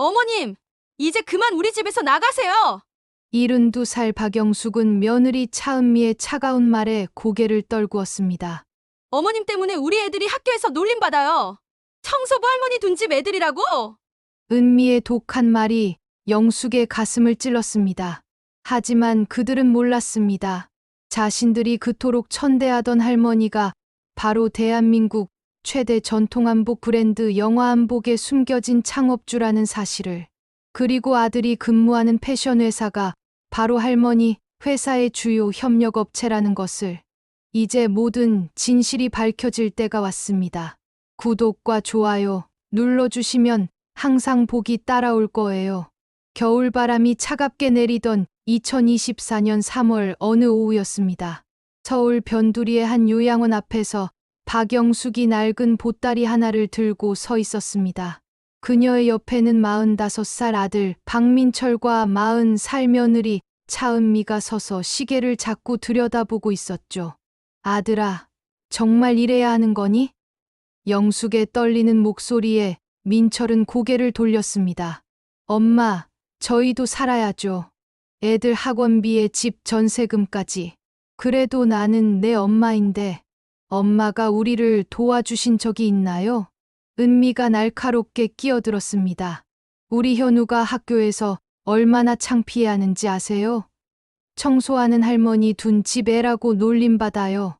어머님, 이제 그만 우리 집에서 나가세요. 72살 박영숙은 며느리 차은미의 차가운 말에 고개를 떨구었습니다. 어머님 때문에 우리 애들이 학교에서 놀림받아요. 청소부 할머니 둔 집 애들이라고. 은미의 독한 말이 영숙의 가슴을 찔렀습니다. 하지만 그들은 몰랐습니다. 자신들이 그토록 천대하던 할머니가 바로 대한민국 최대 전통한복 브랜드 영화한복에 숨겨진 창업주라는 사실을, 그리고 아들이 근무하는 패션 회사가 바로 할머니 회사의 주요 협력업체라는 것을. 이제 모든 진실이 밝혀질 때가 왔습니다. 구독과 좋아요 눌러주시면 항상 복이 따라올 거예요. 겨울바람이 차갑게 내리던 2024년 3월 어느 오후였습니다. 서울 변두리의 한 요양원 앞에서 박영숙이 낡은 보따리 하나를 들고 서 있었습니다. 그녀의 옆에는 45살 아들 박민철과 40살 며느리 차은미가 서서 시계를 자꾸 들여다보고 있었죠. 아들아, 정말 이래야 하는 거니? 영숙의 떨리는 목소리에 민철은 고개를 돌렸습니다. 엄마, 저희도 살아야죠. 애들 학원비에 집 전세금까지. 그래도 나는 내 엄마인데 엄마가 우리를 도와주신 적이 있나요? 은미가 날카롭게 끼어들었습니다. 우리 현우가 학교에서 얼마나 창피해하는지 아세요? 청소하는 할머니 둔 집 애라고 놀림받아요.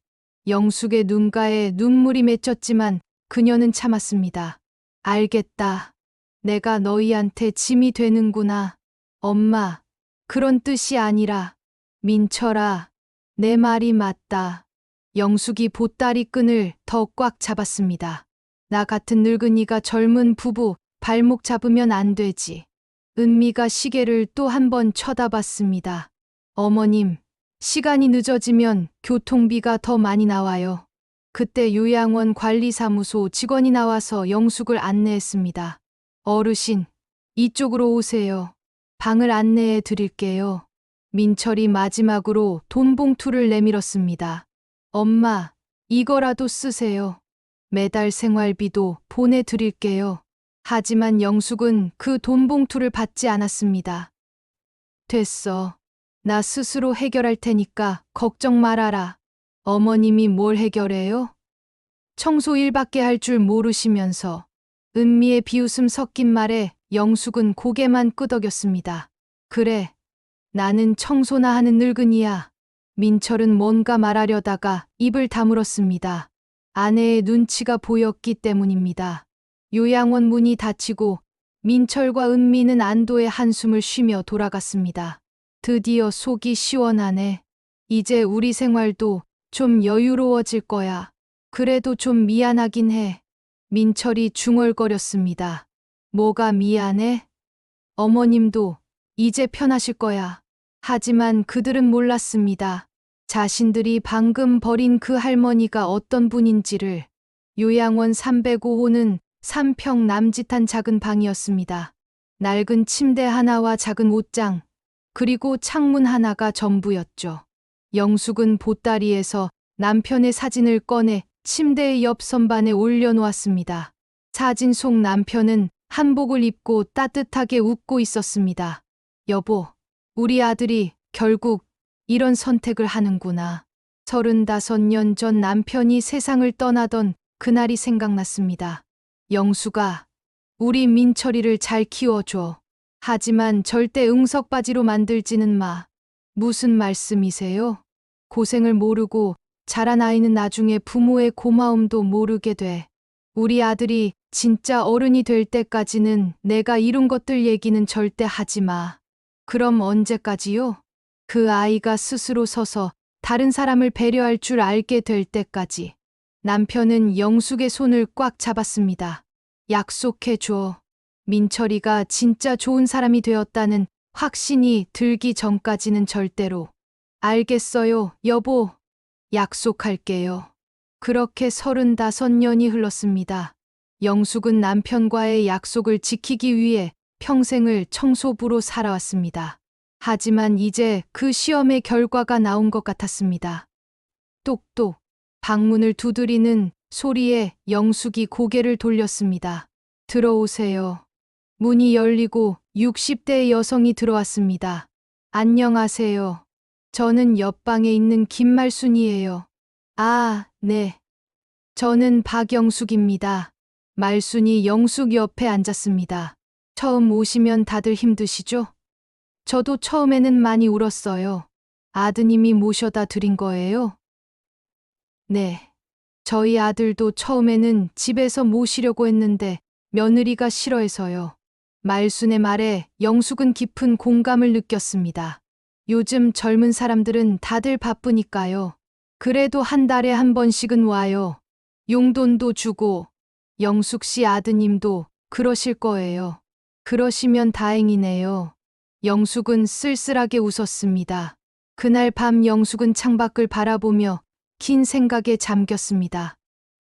영숙의 눈가에 눈물이 맺혔지만 그녀는 참았습니다. 알겠다. 내가 너희한테 짐이 되는구나. 엄마, 그런 뜻이 아니라. 민철아, 내 말이 맞다. 영숙이 보따리 끈을 더 꽉 잡았습니다. 나 같은 늙은이가 젊은 부부 발목 잡으면 안 되지. 은미가 시계를 또 한 번 쳐다봤습니다. 어머님, 시간이 늦어지면 교통비가 더 많이 나와요. 그때 요양원 관리사무소 직원이 나와서 영숙을 안내했습니다. 어르신, 이쪽으로 오세요. 방을 안내해 드릴게요. 민철이 마지막으로 돈 봉투를 내밀었습니다. 엄마, 이거라도 쓰세요. 매달 생활비도 보내드릴게요. 하지만 영숙은 그 돈 봉투를 받지 않았습니다. 됐어. 나 스스로 해결할 테니까 걱정 말아라. 어머님이 뭘 해결해요? 청소 일밖에 할 줄 모르시면서. 은미의 비웃음 섞인 말에 영숙은 고개만 끄덕였습니다. 그래, 나는 청소나 하는 늙은이야. 민철은 뭔가 말하려다가 입을 다물었습니다. 아내의 눈치가 보였기 때문입니다. 요양원 문이 닫히고 민철과 은미는 안도의 한숨을 쉬며 돌아갔습니다. 드디어 속이 시원하네. 이제 우리 생활도 좀 여유로워질 거야. 그래도 좀 미안하긴 해. 민철이 중얼거렸습니다. 뭐가 미안해? 어머님도 이제 편하실 거야. 하지만 그들은 몰랐습니다. 자신들이 방금 버린 그 할머니가 어떤 분인지를. 요양원 305호는 3평 남짓한 작은 방이었습니다. 낡은 침대 하나와 작은 옷장, 그리고 창문 하나가 전부였죠. 영숙은 보따리에서 남편의 사진을 꺼내 침대의 옆 선반에 올려놓았습니다. 사진 속 남편은 한복을 입고 따뜻하게 웃고 있었습니다. 여보, 우리 아들이 결국 이런 선택을 하는구나. 35년 전 남편이 세상을 떠나던 그날이 생각났습니다. 영숙아, 우리 민철이를 잘 키워줘. 하지만 절대 응석바지로 만들지는 마. 무슨 말씀이세요? 고생을 모르고 자란 아이는 나중에 부모의 고마움도 모르게 돼. 우리 아들이 진짜 어른이 될 때까지는 내가 이룬 것들 얘기는 절대 하지 마. 그럼 언제까지요? 그 아이가 스스로 서서 다른 사람을 배려할 줄 알게 될 때까지. 남편은 영숙의 손을 꽉 잡았습니다. 약속해줘. 민철이가 진짜 좋은 사람이 되었다는 확신이 들기 전까지는 절대로. 알겠어요, 여보. 약속할게요. 그렇게 35년이 흘렀습니다. 영숙은 남편과의 약속을 지키기 위해 평생을 청소부로 살아왔습니다. 하지만 이제 그 시험의 결과가 나온 것 같았습니다. 똑똑. 방문을 두드리는 소리에 영숙이 고개를 돌렸습니다. 들어오세요. 문이 열리고 60대의 여성이 들어왔습니다. 안녕하세요. 저는 옆방에 있는 김말순이에요. 아, 네. 저는 박영숙입니다. 말순이 영숙 옆에 앉았습니다. 처음 오시면 다들 힘드시죠? 저도 처음에는 많이 울었어요. 아드님이 모셔다 드린 거예요? 네. 저희 아들도 처음에는 집에서 모시려고 했는데 며느리가 싫어해서요. 말순의 말에 영숙은 깊은 공감을 느꼈습니다. 요즘 젊은 사람들은 다들 바쁘니까요. 그래도 한 달에 한 번씩은 와요. 용돈도 주고 영숙 씨 아드님도 그러실 거예요. 그러시면 다행이네요. 영숙은 쓸쓸하게 웃었습니다. 그날 밤 영숙은 창밖을 바라보며 긴 생각에 잠겼습니다.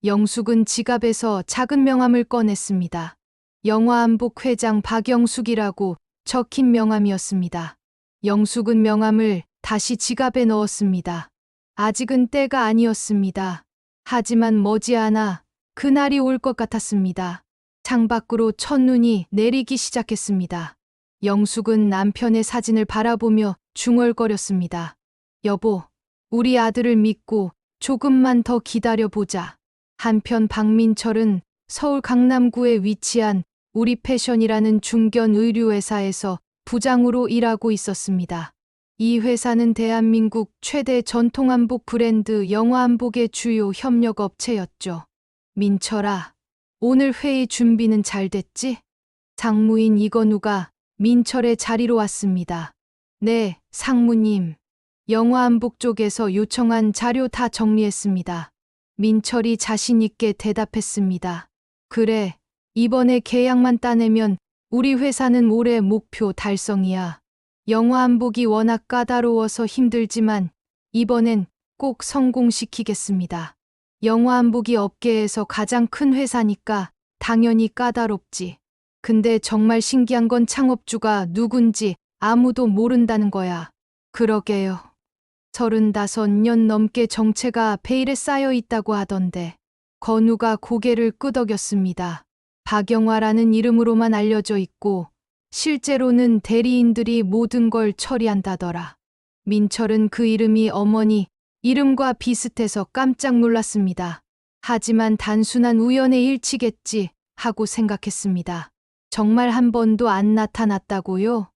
영숙은 지갑에서 작은 명함을 꺼냈습니다. 영화한복 회장 박영숙이라고 적힌 명함이었습니다. 영숙은 명함을 다시 지갑에 넣었습니다. 아직은 때가 아니었습니다. 하지만 머지않아 그날이 올 것 같았습니다. 창밖으로 첫눈이 내리기 시작했습니다. 영숙은 남편의 사진을 바라보며 중얼거렸습니다. 여보, 우리 아들을 믿고 조금만 더 기다려보자. 한편 박민철은 서울 강남구에 위치한 우리 패션이라는 중견 의류회사에서 부장으로 일하고 있었습니다. 이 회사는 대한민국 최대 전통한복 브랜드 영화한복의 주요 협력업체였죠. 민철아, 오늘 회의 준비는 잘 됐지? 상무인 이건우가 민철의 자리로 왔습니다. 네, 상무님. 영화한복 쪽에서 요청한 자료 다 정리했습니다. 민철이 자신있게 대답했습니다. 그래, 이번에 계약만 따내면 우리 회사는 올해 목표 달성이야. 영화한복이 워낙 까다로워서 힘들지만 이번엔 꼭 성공시키겠습니다. 영화한복이 업계에서 가장 큰 회사니까 당연히 까다롭지. 근데 정말 신기한 건 창업주가 누군지 아무도 모른다는 거야. 그러게요. 35년 넘게 정체가 베일에 쌓여 있다고 하던데. 건우가 고개를 끄덕였습니다. 박영화라는 이름으로만 알려져 있고 실제로는 대리인들이 모든 걸 처리한다더라. 민철은 그 이름이 어머니 이름과 비슷해서 깜짝 놀랐습니다. 하지만 단순한 우연의 일치겠지 하고 생각했습니다. 정말 한 번도 안 나타났다고요?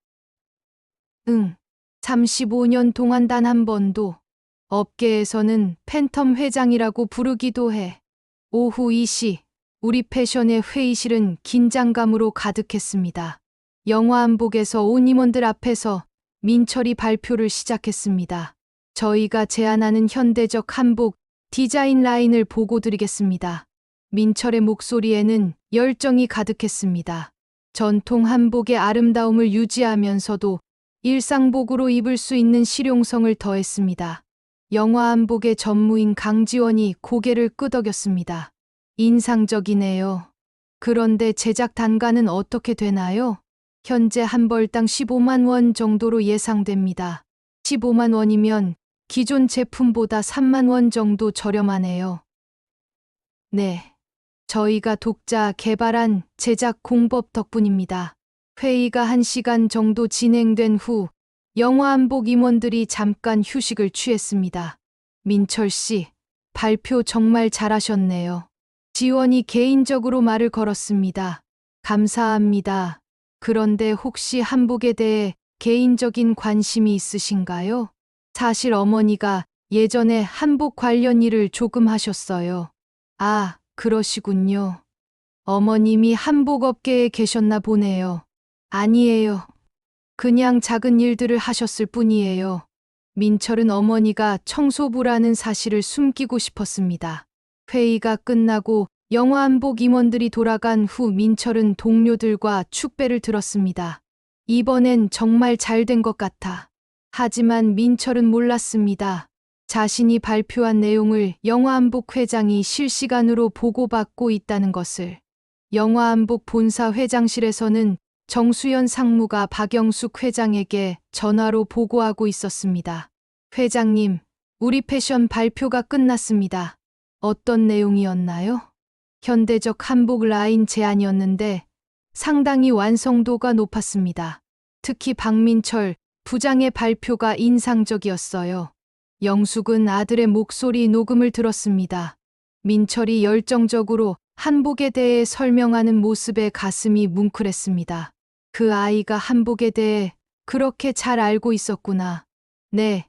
응. 35년 동안 단 한 번도. 업계에서는 팬텀 회장이라고 부르기도 해. 오후 2시, 우리 패션의 회의실은 긴장감으로 가득했습니다. 영화한복에서 온 임원들 앞에서 민철이 발표를 시작했습니다. 저희가 제안하는 현대적 한복 디자인 라인을 보고 드리겠습니다. 민철의 목소리에는 열정이 가득했습니다. 전통 한복의 아름다움을 유지하면서도 일상복으로 입을 수 있는 실용성을 더했습니다. 영화한복의 전무인 강지원이 고개를 끄덕였습니다. 인상적이네요. 그런데 제작 단가는 어떻게 되나요? 현재 한 벌당 15만 원 정도로 예상됩니다. 15만 원이면 기존 제품보다 3만 원 정도 저렴하네요. 네. 저희가 독자 개발한 제작 공법 덕분입니다. 회의가 1시간 정도 진행된 후 영화한복 임원들이 잠깐 휴식을 취했습니다. 민철 씨, 발표 정말 잘하셨네요. 지원이 개인적으로 말을 걸었습니다. 감사합니다. 그런데 혹시 한복에 대해 개인적인 관심이 있으신가요? 사실 어머니가 예전에 한복 관련 일을 조금 하셨어요. 아, 그러시군요. 어머님이 한복업계에 계셨나 보네요. 아니에요. 그냥 작은 일들을 하셨을 뿐이에요. 민철은 어머니가 청소부라는 사실을 숨기고 싶었습니다. 회의가 끝나고 영화한복 임원들이 돌아간 후 민철은 동료들과 축배를 들었습니다. 이번엔 정말 잘 된 것 같아. 하지만 민철은 몰랐습니다. 자신이 발표한 내용을 영화한복 회장이 실시간으로 보고받고 있다는 것을. 영화한복 본사 회장실에서는 정수연 상무가 박영숙 회장에게 전화로 보고하고 있었습니다. 회장님, 우리 패션 발표가 끝났습니다. 어떤 내용이었나요? 현대적 한복 라인 제안이었는데 상당히 완성도가 높았습니다. 특히 박민철 부장의 발표가 인상적이었어요. 영숙은 아들의 목소리 녹음을 들었습니다. 민철이 열정적으로 한복에 대해 설명하는 모습에 가슴이 뭉클했습니다. 그 아이가 한복에 대해 그렇게 잘 알고 있었구나. 네,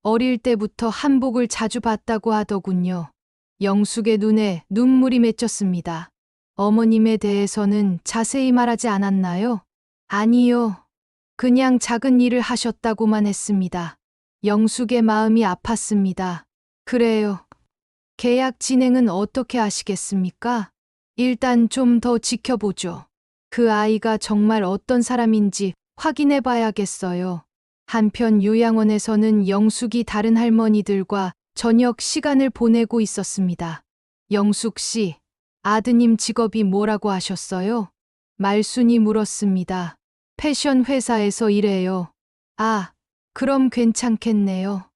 어릴 때부터 한복을 자주 봤다고 하더군요. 영숙의 눈에 눈물이 맺혔습니다. 어머님에 대해서는 자세히 말하지 않았나요? 아니요. 그냥 작은 일을 하셨다고만 했습니다. 영숙의 마음이 아팠습니다. 그래요. 계약 진행은 어떻게 하시겠습니까? 일단 좀 더 지켜보죠. 그 아이가 정말 어떤 사람인지 확인해 봐야겠어요. 한편 요양원에서는 영숙이 다른 할머니들과 저녁 시간을 보내고 있었습니다. 영숙 씨, 아드님 직업이 뭐라고 하셨어요? 말순이 물었습니다. 패션 회사에서 일해요. 아, 그럼 괜찮겠네요.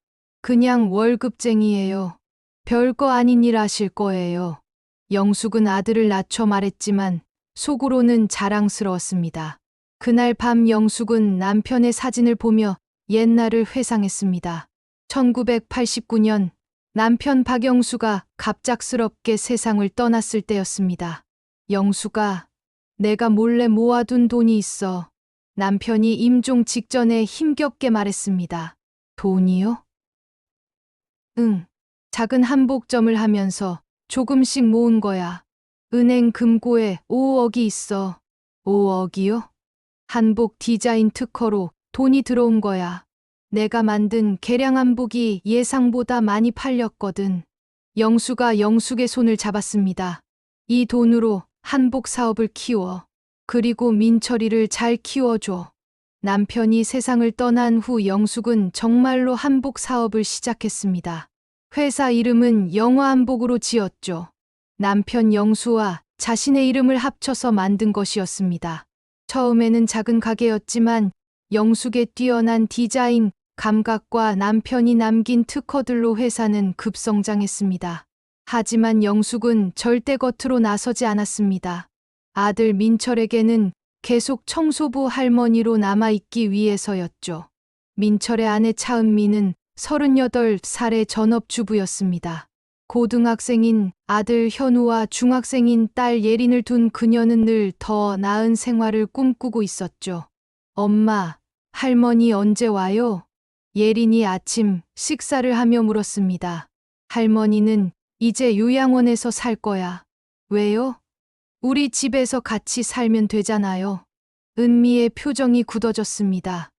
그냥 월급쟁이에요. 별거 아닌 일 하실 거예요. 영숙은 아들을 낮춰 말했지만 속으로는 자랑스러웠습니다. 그날 밤 영숙은 남편의 사진을 보며 옛날을 회상했습니다. 1989년 남편 박영수가 갑작스럽게 세상을 떠났을 때였습니다. 영수가 내가 몰래 모아둔 돈이 있어. 남편이 임종 직전에 힘겹게 말했습니다. 돈이요? 응. 작은 한복점을 하면서 조금씩 모은 거야. 은행 금고에 5억이 있어. 5억이요? 한복 디자인 특허로 돈이 들어온 거야. 내가 만든 개량 한복이 예상보다 많이 팔렸거든. 영숙의 손을 잡았습니다. 이 돈으로 한복 사업을 키워. 그리고 민철이를 잘 키워줘. 남편이 세상을 떠난 후 영숙은 정말로 한복 사업을 시작했습니다. 회사 이름은 영화한복으로 지었죠. 남편 영수와 자신의 이름을 합쳐서 만든 것이었습니다. 처음에는 작은 가게였지만 영숙의 뛰어난 디자인, 감각과 남편이 남긴 특허들로 회사는 급성장했습니다. 하지만 영숙은 절대 겉으로 나서지 않았습니다. 아들 민철에게는 계속 청소부 할머니로 남아있기 위해서였죠. 민철의 아내 차은미는 38살의 전업주부였습니다. 고등학생인 아들 현우와 중학생인 딸 예린을 둔 그녀는 늘 더 나은 생활을 꿈꾸고 있었죠. 엄마, 할머니 언제 와요? 예린이 아침 식사를 하며 물었습니다. 할머니는 이제 요양원에서 살 거야. 왜요? 우리 집에서 같이 살면 되잖아요. 은미의 표정이 굳어졌습니다.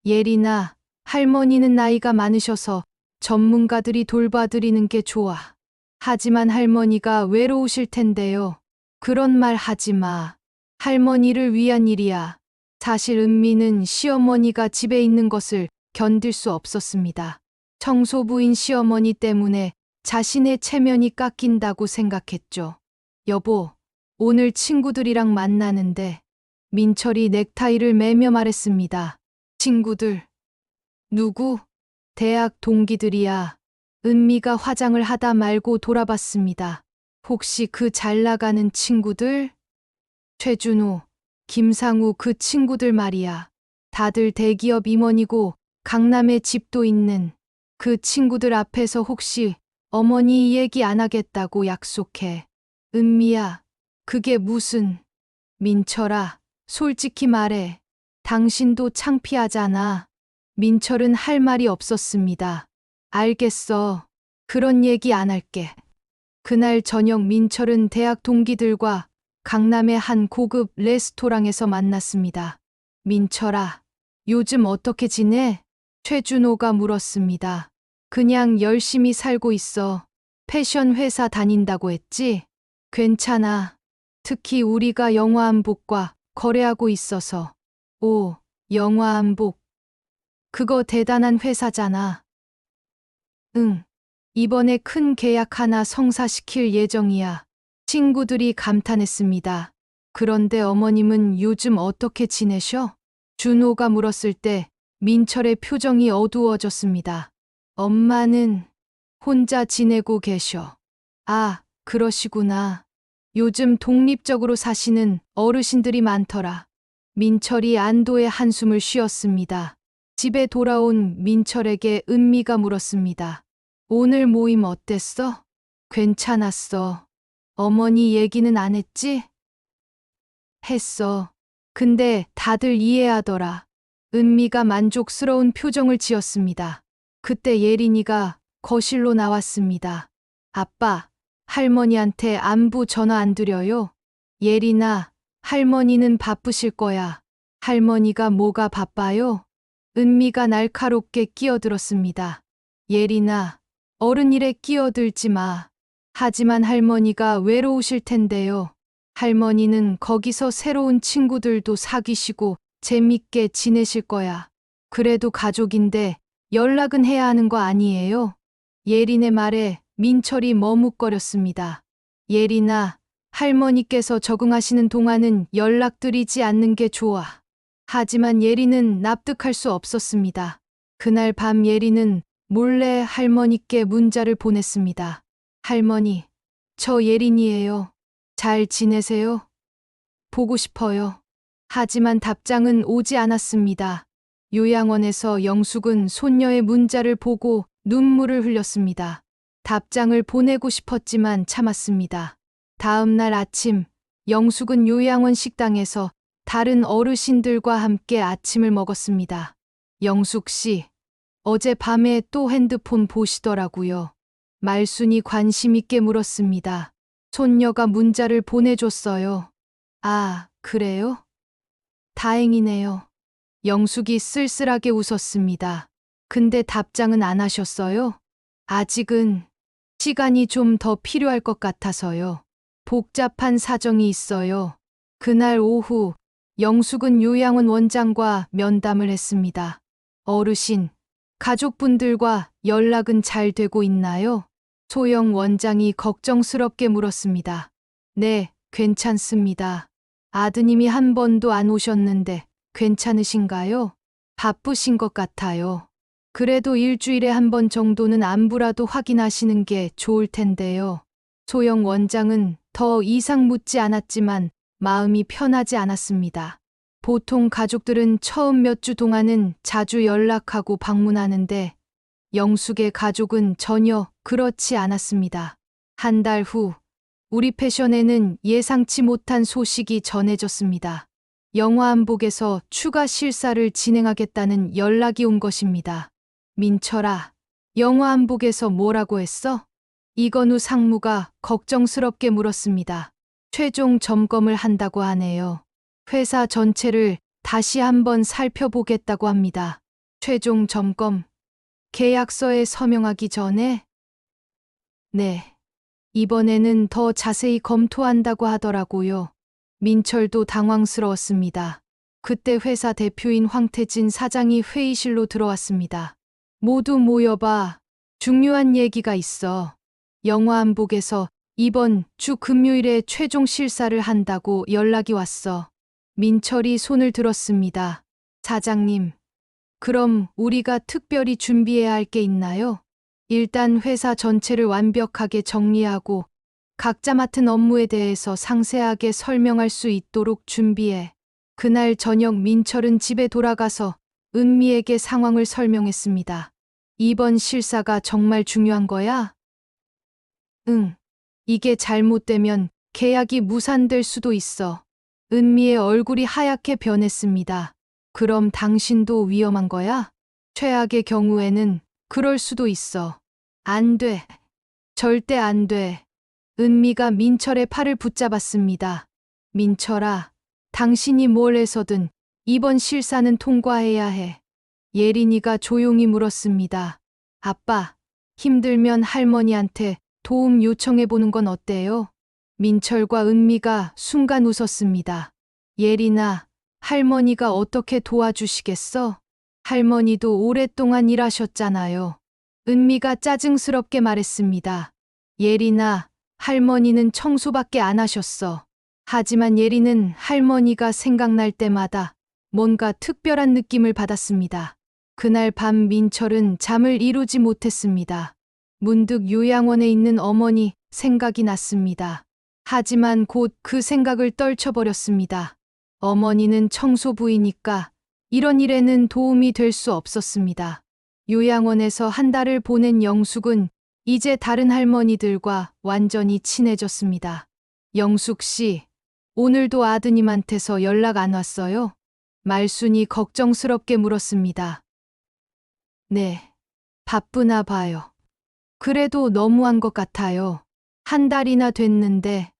예린아, 할머니는 나이가 많으셔서 전문가들이 돌봐드리는 게 좋아. 하지만 할머니가 외로우실 텐데요. 그런 말 하지 마. 할머니를 위한 일이야. 사실 은미는 시어머니가 집에 있는 것을 견딜 수 없었습니다. 청소부인 시어머니 때문에 자신의 체면이 깎인다고 생각했죠. 여보, 오늘 친구들이랑 만나는데 민철이 넥타이를 매며 말했습니다. 친구들. 누구? 대학 동기들이야. 은미가 화장을 하다 말고 돌아봤습니다. 혹시 그 잘 나가는 친구들? 최준호, 김상우 그 친구들 말이야. 다들 대기업 임원이고 강남에 집도 있는 그 친구들 앞에서 혹시 어머니 얘기 안 하겠다고 약속해. 은미야, 그게 무슨... 민철아, 솔직히 말해. 당신도 창피하잖아. 민철은 할 말이 없었습니다. 알겠어. 그런 얘기 안 할게. 그날 저녁 민철은 대학 동기들과 강남의 한 고급 레스토랑에서 만났습니다. 민철아, 요즘 어떻게 지내? 최준호가 물었습니다. 그냥 열심히 살고 있어. 패션 회사 다닌다고 했지? 괜찮아. 특히 우리가 영화한복과 거래하고 있어서. 오, 영화한복. 그거 대단한 회사잖아. 응. 이번에 큰 계약 하나 성사시킬 예정이야. 친구들이 감탄했습니다. 그런데 어머님은 요즘 어떻게 지내셔? 준호가 물었을 때 민철의 표정이 어두워졌습니다. 엄마는 혼자 지내고 계셔. 아, 그러시구나. 요즘 독립적으로 사시는 어르신들이 많더라. 민철이 안도의 한숨을 쉬었습니다. 집에 돌아온 민철에게 은미가 물었습니다. 오늘 모임 어땠어? 괜찮았어. 어머니 얘기는 안 했지? 했어. 근데 다들 이해하더라. 은미가 만족스러운 표정을 지었습니다. 그때 예린이가 거실로 나왔습니다. 아빠, 할머니한테 안부 전화 안 드려요? 예린아, 할머니는 바쁘실 거야. 할머니가 뭐가 바빠요? 은미가 날카롭게 끼어들었습니다. 예린아, 어른 일에 끼어들지 마. 하지만 할머니가 외로우실 텐데요. 할머니는 거기서 새로운 친구들도 사귀시고 재밌게 지내실 거야. 그래도 가족인데 연락은 해야 하는 거 아니에요? 예린의 말에 민철이 머뭇거렸습니다. 예린아, 할머니께서 적응하시는 동안은 연락드리지 않는 게 좋아. 하지만 예린은 납득할 수 없었습니다. 그날 밤 예린은 몰래 할머니께 문자를 보냈습니다. 할머니, 저 예린이에요. 잘 지내세요? 보고 싶어요. 하지만 답장은 오지 않았습니다. 요양원에서 영숙은 손녀의 문자를 보고 눈물을 흘렸습니다. 답장을 보내고 싶었지만 참았습니다. 다음 날 아침, 영숙은 요양원 식당에서 다른 어르신들과 함께 아침을 먹었습니다. 영숙 씨, 어젯밤에 또 핸드폰 보시더라고요. 말순이 관심 있게 물었습니다. 손녀가 문자를 보내줬어요. 아, 그래요? 다행이네요. 영숙이 쓸쓸하게 웃었습니다. 근데 답장은 안 하셨어요? 아직은 시간이 좀 더 필요할 것 같아서요. 복잡한 사정이 있어요. 그날 오후, 영숙은 요양원 원장과 면담을 했습니다. 어르신, 가족분들과 연락은 잘 되고 있나요? 소영 원장이 걱정스럽게 물었습니다. 네, 괜찮습니다. 아드님이 한 번도 안 오셨는데 괜찮으신가요? 바쁘신 것 같아요. 그래도 일주일에 한 번 정도는 안부라도 확인하시는 게 좋을 텐데요. 소영 원장은 더 이상 묻지 않았지만 마음이 편하지 않았습니다. 보통 가족들은 처음 몇 주 동안은 자주 연락하고 방문하는데 영숙의 가족은 전혀 그렇지 않았습니다. 한 달 후, 우리 패션에는 예상치 못한 소식이 전해졌습니다. 영화한복에서 추가 실사를 진행하겠다는 연락이 온 것입니다. 민철아, 영화한복에서 뭐라고 했어? 이건우 상무가 걱정스럽게 물었습니다. 최종 점검을 한다고 하네요. 회사 전체를 다시 한번 살펴보겠다고 합니다. 최종 점검. 계약서에 서명하기 전에? 네. 이번에는 더 자세히 검토한다고 하더라고요. 민철도 당황스러웠습니다. 그때 회사 대표인 황태진 사장이 회의실로 들어왔습니다. 모두 모여봐. 중요한 얘기가 있어. 영화한복에서 이번 주 금요일에 최종 실사를 한다고 연락이 왔어. 민철이 손을 들었습니다. 사장님, 그럼 우리가 특별히 준비해야 할 게 있나요? 일단 회사 전체를 완벽하게 정리하고 각자 맡은 업무에 대해서 상세하게 설명할 수 있도록 준비해. 그날 저녁 민철은 집에 돌아가서 은미에게 상황을 설명했습니다. 이번 실사가 정말 중요한 거야? 응. 이게 잘못되면 계약이 무산될 수도 있어. 은미의 얼굴이 하얗게 변했습니다. 그럼 당신도 위험한 거야? 최악의 경우에는 그럴 수도 있어. 안 돼. 절대 안 돼. 은미가 민철의 팔을 붙잡았습니다. 민철아, 당신이 뭘 해서든 이번 실사는 통과해야 해. 예린이가 조용히 물었습니다. 아빠, 힘들면 할머니한테 도움 요청해보는 건 어때요? 민철과 은미가 순간 웃었습니다. 예린아, 할머니가 어떻게 도와주시겠어? 할머니도 오랫동안 일하셨잖아요. 은미가 짜증스럽게 말했습니다. 예린아, 할머니는 청소밖에 안 하셨어. 하지만 예린은 할머니가 생각날 때마다 뭔가 특별한 느낌을 받았습니다. 그날 밤 민철은 잠을 이루지 못했습니다. 문득 요양원에 있는 어머니 생각이 났습니다. 하지만 곧 그 생각을 떨쳐버렸습니다. 어머니는 청소부이니까 이런 일에는 도움이 될 수 없었습니다. 요양원에서 한 달을 보낸 영숙은 이제 다른 할머니들과 완전히 친해졌습니다. 영숙 씨, 오늘도 아드님한테서 연락 안 왔어요? 말순이 걱정스럽게 물었습니다. 네, 바쁘나 봐요. 그래도 너무한 것 같아요. 한 달이나 됐는데.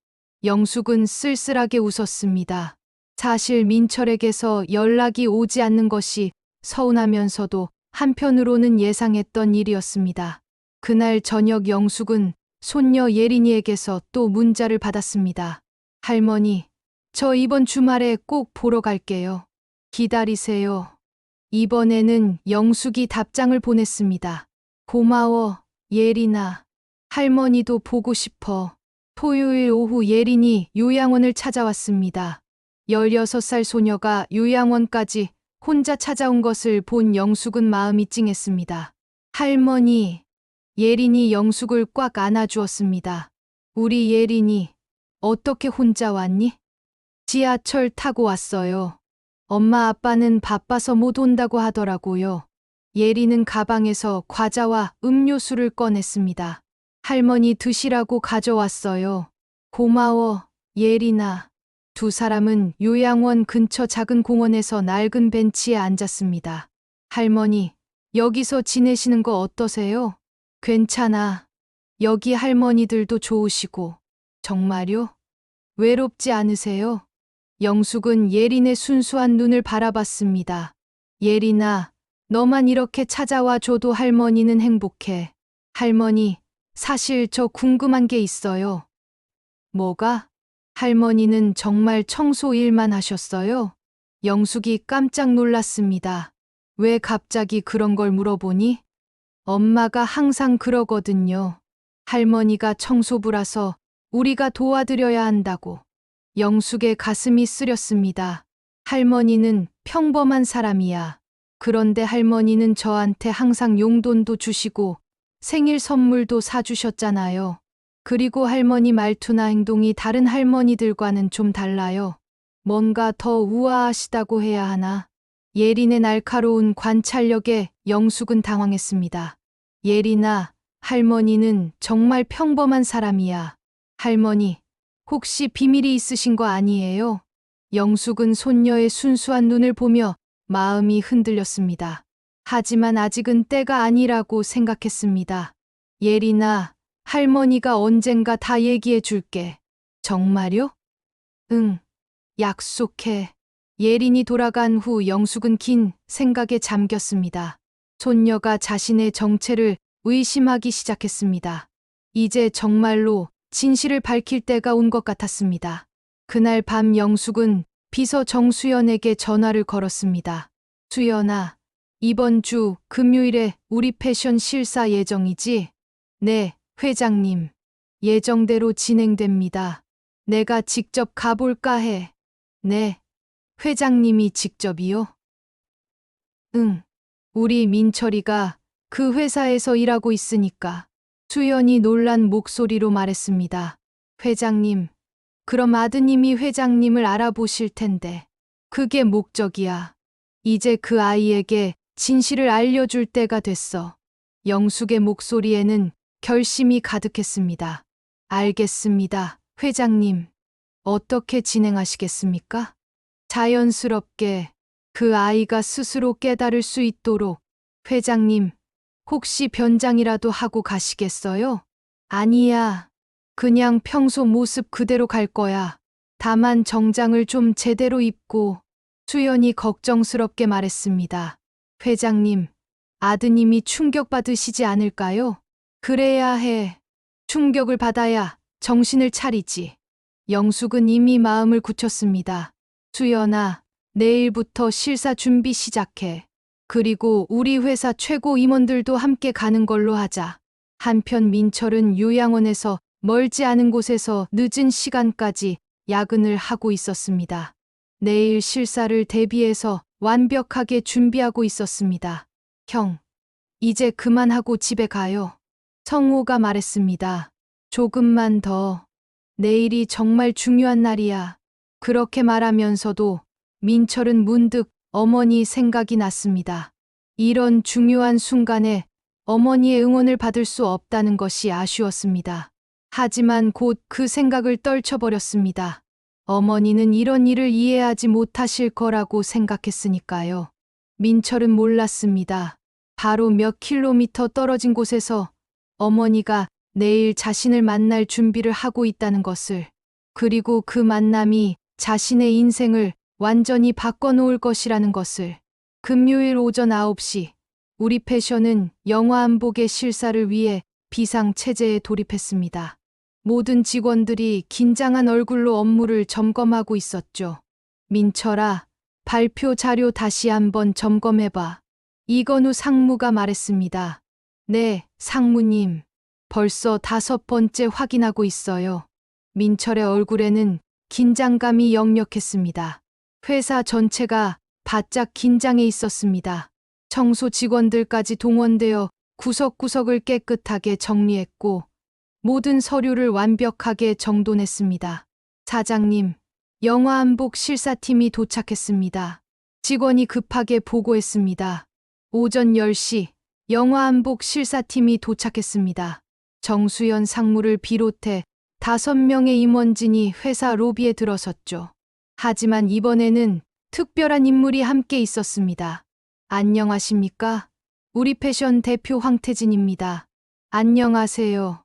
영숙은 쓸쓸하게 웃었습니다. 사실 민철에게서 연락이 오지 않는 것이 서운하면서도 한편으로는 예상했던 일이었습니다. 그날 저녁 영숙은 손녀 예린이에게서 또 문자를 받았습니다. 할머니, 저 이번 주말에 꼭 보러 갈게요. 기다리세요. 이번에는 영숙이 답장을 보냈습니다. 고마워, 예린아. 할머니도 보고 싶어. 토요일 오후 예린이 요양원을 찾아왔습니다. 16살 소녀가 요양원까지 혼자 찾아온 것을 본 영숙은 마음이 찡했습니다. 할머니, 예린이 영숙을 꽉 안아주었습니다. 우리 예린이, 어떻게 혼자 왔니? 지하철 타고 왔어요. 엄마 아빠는 바빠서 못 온다고 하더라고요. 예린은 가방에서 과자와 음료수를 꺼냈습니다. 할머니 드시라고 가져왔어요. 고마워, 예린아. 두 사람은 요양원 근처 작은 공원에서 낡은 벤치에 앉았습니다. 할머니, 여기서 지내시는 거 어떠세요? 괜찮아. 여기 할머니들도 좋으시고. 정말요? 외롭지 않으세요? 영숙은 예린의 순수한 눈을 바라봤습니다. 예린아, 너만 이렇게 찾아와 줘도 할머니는 행복해. 할머니, 사실 저 궁금한 게 있어요. 뭐가? 할머니는 정말 청소 일만 하셨어요? 영숙이 깜짝 놀랐습니다. 왜 갑자기 그런 걸 물어보니? 엄마가 항상 그러거든요. 할머니가 청소부라서 우리가 도와드려야 한다고. 영숙의 가슴이 쓰렸습니다. 할머니는 평범한 사람이야. 그런데 할머니는 저한테 항상 용돈도 주시고 생일 선물도 사주셨잖아요. 그리고 할머니 말투나 행동이 다른 할머니들과는 좀 달라요. 뭔가 더 우아하시다고 해야 하나? 예린의 날카로운 관찰력에 영숙은 당황했습니다. 예린아, 할머니는 정말 평범한 사람이야. 할머니, 혹시 비밀이 있으신 거 아니에요? 영숙은 손녀의 순수한 눈을 보며 마음이 흔들렸습니다. 하지만 아직은 때가 아니라고 생각했습니다. 예린아, 할머니가 언젠가 다 얘기해 줄게. 정말요? 응, 약속해. 예린이 돌아간 후 영숙은 긴 생각에 잠겼습니다. 손녀가 자신의 정체를 의심하기 시작했습니다. 이제 정말로 진실을 밝힐 때가 온 것 같았습니다. 그날 밤 영숙은 비서 정수연에게 전화를 걸었습니다. 수연아, 이번 주 금요일에 우리 패션 실사 예정이지? 네, 회장님. 예정대로 진행됩니다. 내가 직접 가볼까 해. 네, 회장님이 직접이요? 응, 우리 민철이가 그 회사에서 일하고 있으니까. 수연이 놀란 목소리로 말했습니다. 회장님, 그럼 아드님이 회장님을 알아보실 텐데. 그게 목적이야. 이제 그 아이에게 진실을 알려줄 때가 됐어. 영숙의 목소리에는 결심이 가득했습니다. 알겠습니다, 회장님. 어떻게 진행하시겠습니까? 자연스럽게 그 아이가 스스로 깨달을 수 있도록. 회장님, 혹시 변장이라도 하고 가시겠어요? 아니야. 그냥 평소 모습 그대로 갈 거야. 다만 정장을 좀 제대로 입고. 수연이 걱정스럽게 말했습니다. 회장님, 아드님이 충격받으시지 않을까요? 그래야 해. 충격을 받아야 정신을 차리지. 영숙은 이미 마음을 굳혔습니다. 수연아, 내일부터 실사 준비 시작해. 그리고 우리 회사 최고 임원들도 함께 가는 걸로 하자. 한편 민철은 요양원에서 멀지 않은 곳에서 늦은 시간까지 야근을 하고 있었습니다. 내일 실사를 대비해서 완벽하게 준비하고 있었습니다. 형, 이제 그만하고 집에 가요. 성호가 말했습니다. 조금만 더. 내일이 정말 중요한 날이야. 그렇게 말하면서도 민철은 문득 어머니 생각이 났습니다. 이런 중요한 순간에 어머니의 응원을 받을 수 없다는 것이 아쉬웠습니다. 하지만 곧 그 생각을 떨쳐버렸습니다. 어머니는 이런 일을 이해하지 못하실 거라고 생각했으니까요. 민철은 몰랐습니다. 바로 몇 킬로미터 떨어진 곳에서 어머니가 내일 자신을 만날 준비를 하고 있다는 것을, 그리고 그 만남이 자신의 인생을 완전히 바꿔놓을 것이라는 것을. 금요일 오전 9시, 우리 패션은 영화 한복의 실사를 위해 비상체제에 돌입했습니다. 모든 직원들이 긴장한 얼굴로 업무를 점검하고 있었죠. 민철아, 발표 자료 다시 한번 점검해봐. 이건우 상무가 말했습니다. 네, 상무님. 벌써 5번째 확인하고 있어요. 민철의 얼굴에는 긴장감이 역력했습니다. 회사 전체가 바짝 긴장해 있었습니다. 청소 직원들까지 동원되어 구석구석을 깨끗하게 정리했고 모든 서류를 완벽하게 정돈했습니다. 사장님, 영화 한복 실사팀이 도착했습니다. 직원이 급하게 보고했습니다. 오전 10시 영화 한복 실사팀이 도착했습니다. 정수연 상무를 비롯해 5명의 임원진이 회사 로비에 들어섰죠. 하지만 이번에는 특별한 인물이 함께 있었습니다. 안녕하십니까? 우리 패션 대표 황태진입니다. 안녕하세요.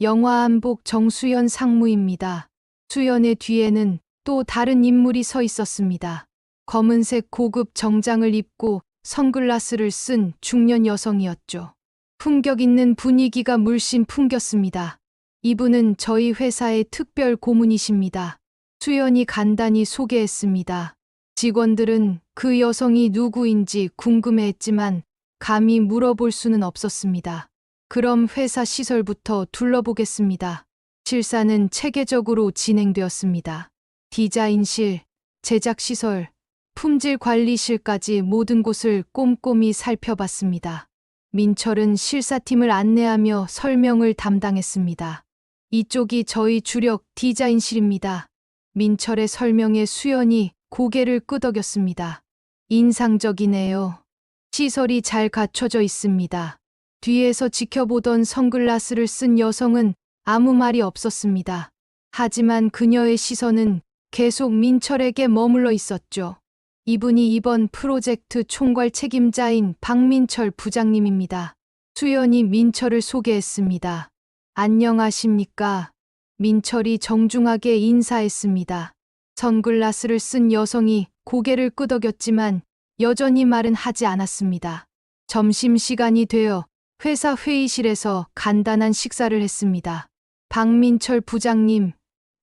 영화 한복 정수연 상무입니다. 수연의 뒤에는 또 다른 인물이 서 있었습니다. 검은색 고급 정장을 입고 선글라스를 쓴 중년 여성이었죠. 품격 있는 분위기가 물씬 풍겼습니다. 이분은 저희 회사의 특별 고문이십니다. 수연이 간단히 소개했습니다. 직원들은 그 여성이 누구인지 궁금해했지만 감히 물어볼 수는 없었습니다. 그럼 회사 시설부터 둘러보겠습니다. 실사는 체계적으로 진행되었습니다. 디자인실, 제작시설, 품질관리실까지 모든 곳을 꼼꼼히 살펴봤습니다. 민철은 실사팀을 안내하며 설명을 담당했습니다. 이쪽이 저희 주력 디자인실입니다. 민철의 설명에 수연이 고개를 끄덕였습니다. 인상적이네요. 시설이 잘 갖춰져 있습니다. 뒤에서 지켜보던 선글라스를 쓴 여성은 아무 말이 없었습니다. 하지만 그녀의 시선은 계속 민철에게 머물러 있었죠. 이분이 이번 프로젝트 총괄 책임자인 박민철 부장님입니다. 수연이 민철을 소개했습니다. 안녕하십니까? 민철이 정중하게 인사했습니다. 선글라스를 쓴 여성이 고개를 끄덕였지만 여전히 말은 하지 않았습니다. 점심시간이 되어 회사 회의실에서 간단한 식사를 했습니다. 박민철 부장님,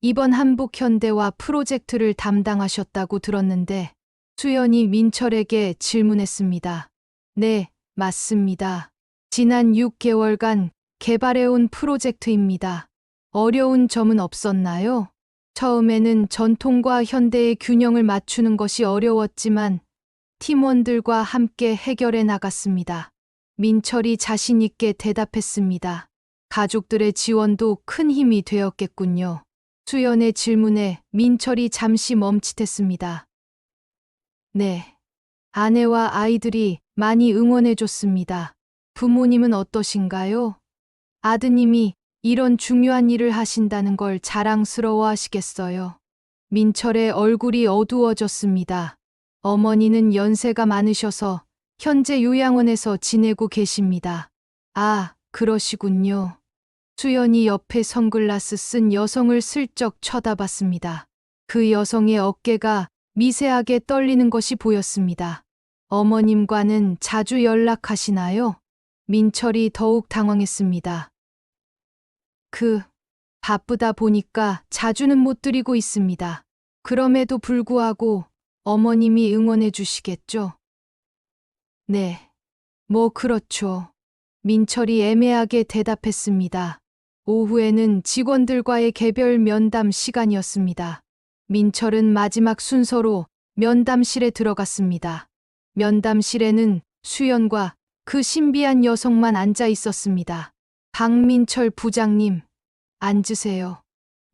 이번 한복 현대화 프로젝트를 담당하셨다고 들었는데 수연이 민철에게 질문했습니다. 네, 맞습니다. 지난 6개월간 개발해온 프로젝트입니다. 어려운 점은 없었나요? 처음에는 전통과 현대의 균형을 맞추는 것이 어려웠지만 팀원들과 함께 해결해 나갔습니다. 민철이 자신 있게 대답했습니다. 가족들의 지원도 큰 힘이 되었겠군요. 수연의 질문에 민철이 잠시 멈칫했습니다. 네. 아내와 아이들이 많이 응원해줬습니다. 부모님은 어떠신가요? 아드님이 이런 중요한 일을 하신다는 걸 자랑스러워 하시겠어요. 민철의 얼굴이 어두워졌습니다. 어머니는 연세가 많으셔서 현재 요양원에서 지내고 계십니다. 아, 그러시군요. 수연이 옆에 선글라스 쓴 여성을 슬쩍 쳐다봤습니다. 그 여성의 어깨가 미세하게 떨리는 것이 보였습니다. 어머님과는 자주 연락하시나요? 민철이 더욱 당황했습니다. 바쁘다 보니까 자주는 못 드리고 있습니다. 그럼에도 불구하고 어머님이 응원해 주시겠죠? 네. 그렇죠. 민철이 애매하게 대답했습니다. 오후에는 직원들과의 개별 면담 시간이었습니다. 민철은 마지막 순서로 면담실에 들어갔습니다. 면담실에는 수연과 그 신비한 여성만 앉아 있었습니다. 박민철 부장님, 앉으세요.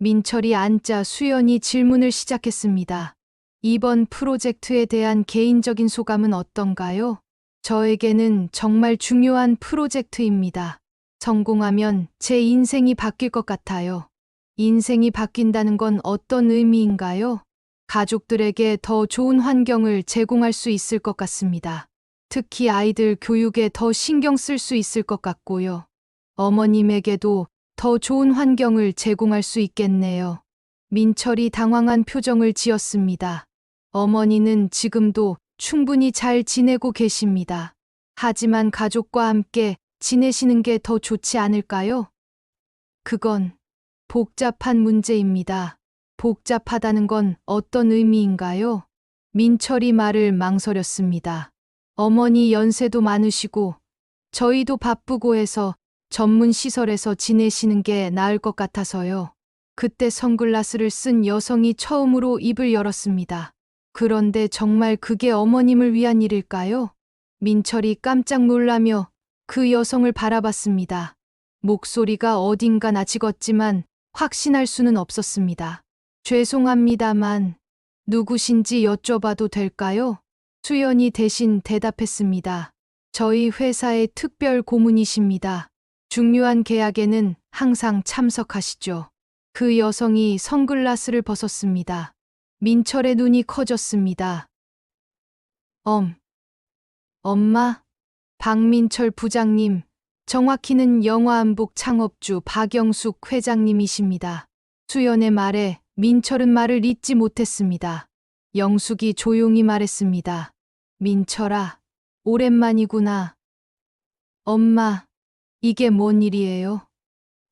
민철이 앉자 수연이 질문을 시작했습니다. 이번 프로젝트에 대한 개인적인 소감은 어떤가요? 저에게는 정말 중요한 프로젝트입니다. 성공하면 제 인생이 바뀔 것 같아요. 인생이 바뀐다는 건 어떤 의미인가요? 가족들에게 더 좋은 환경을 제공할 수 있을 것 같습니다. 특히 아이들 교육에 더 신경 쓸 수 있을 것 같고요. 어머님에게도 더 좋은 환경을 제공할 수 있겠네요. 민철이 당황한 표정을 지었습니다. 어머니는 지금도 충분히 잘 지내고 계십니다. 하지만 가족과 함께 지내시는 게 더 좋지 않을까요? 그건 복잡한 문제입니다. 복잡하다는 건 어떤 의미인가요? 민철이 말을 망설였습니다. 어머니 연세도 많으시고 저희도 바쁘고 해서 전문 시설에서 지내시는 게 나을 것 같아서요. 그때 선글라스를 쓴 여성이 처음으로 입을 열었습니다. 그런데 정말 그게 어머님을 위한 일일까요? 민철이 깜짝 놀라며 그 여성을 바라봤습니다. 목소리가 어딘가 나직었지만 확신할 수는 없었습니다. 죄송합니다만 누구신지 여쭤봐도 될까요? 수연이 대신 대답했습니다. 저희 회사의 특별 고문이십니다. 중요한 계약에는 항상 참석하시죠. 그 여성이 선글라스를 벗었습니다. 민철의 눈이 커졌습니다. 엄마? 박민철 부장님, 정확히는 영화한복 창업주 박영숙 회장님이십니다. 수연의 말에 민철은 말을 잇지 못했습니다. 영숙이 조용히 말했습니다. 민철아, 오랜만이구나. 엄마, 이게 뭔 일이에요?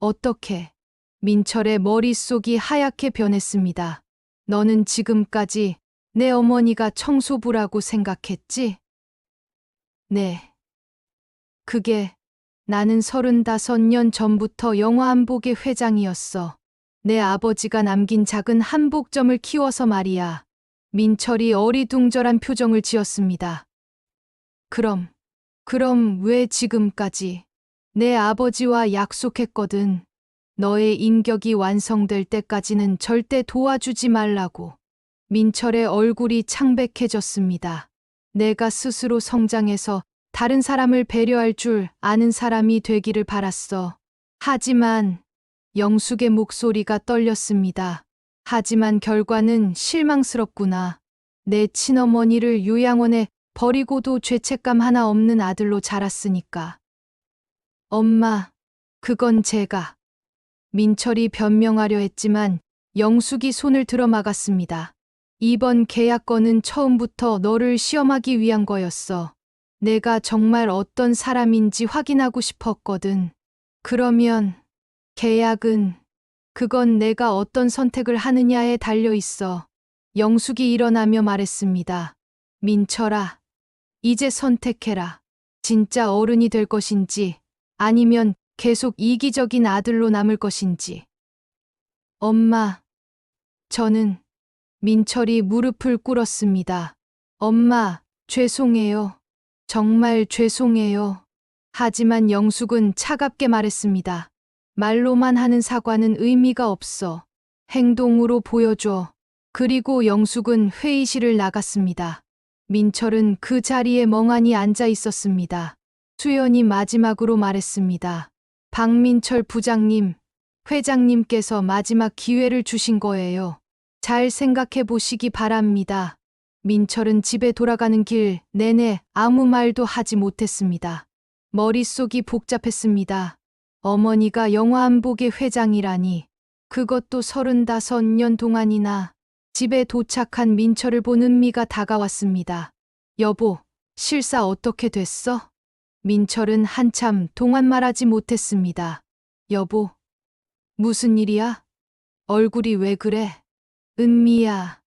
어떻게? 민철의 머릿속이 하얗게 변했습니다. 너는 지금까지 내 어머니가 청소부라고 생각했지? 네. 그게 나는 35년 전부터 영화한복의 회장이었어. 내 아버지가 남긴 작은 한복점을 키워서 말이야. 민철이 어리둥절한 표정을 지었습니다. 그럼 왜 지금까지? 내 아버지와 약속했거든. 너의 인격이 완성될 때까지는 절대 도와주지 말라고. 민철의 얼굴이 창백해졌습니다. 내가 스스로 성장해서 다른 사람을 배려할 줄 아는 사람이 되기를 바랐어. 하지만 영숙의 목소리가 떨렸습니다. 하지만 결과는 실망스럽구나. 내 친어머니를 요양원에 버리고도 죄책감 하나 없는 아들로 자랐으니까. 엄마, 그건 제가. 민철이 변명하려 했지만 영숙이 손을 들어 막았습니다. 이번 계약건은 처음부터 너를 시험하기 위한 거였어. 내가 정말 어떤 사람인지 확인하고 싶었거든. 그러면 계약은 그건 내가 어떤 선택을 하느냐에 달려 있어. 영숙이 일어나며 말했습니다. 민철아, 이제 선택해라. 진짜 어른이 될 것인지 아니면 계속 이기적인 아들로 남을 것인지. 엄마, 저는 민철이 무릎을 꿇었습니다. 엄마, 죄송해요. 정말 죄송해요. 하지만 영숙은 차갑게 말했습니다. 말로만 하는 사과는 의미가 없어. 행동으로 보여줘. 그리고 영숙은 회의실을 나갔습니다. 민철은 그 자리에 멍하니 앉아 있었습니다. 수연이 마지막으로 말했습니다. 박민철 부장님, 회장님께서 마지막 기회를 주신 거예요. 잘 생각해 보시기 바랍니다. 민철은 집에 돌아가는 길 내내 아무 말도 하지 못했습니다. 머릿속이 복잡했습니다. 어머니가 영화한복의 회장이라니. 그것도 35년 동안이나. 집에 도착한 민철을 본 은미가 다가왔습니다. 여보, 실사 어떻게 됐어? 민철은 한참 동안 말하지 못했습니다. 여보, 무슨 일이야? 얼굴이 왜 그래? 은미야,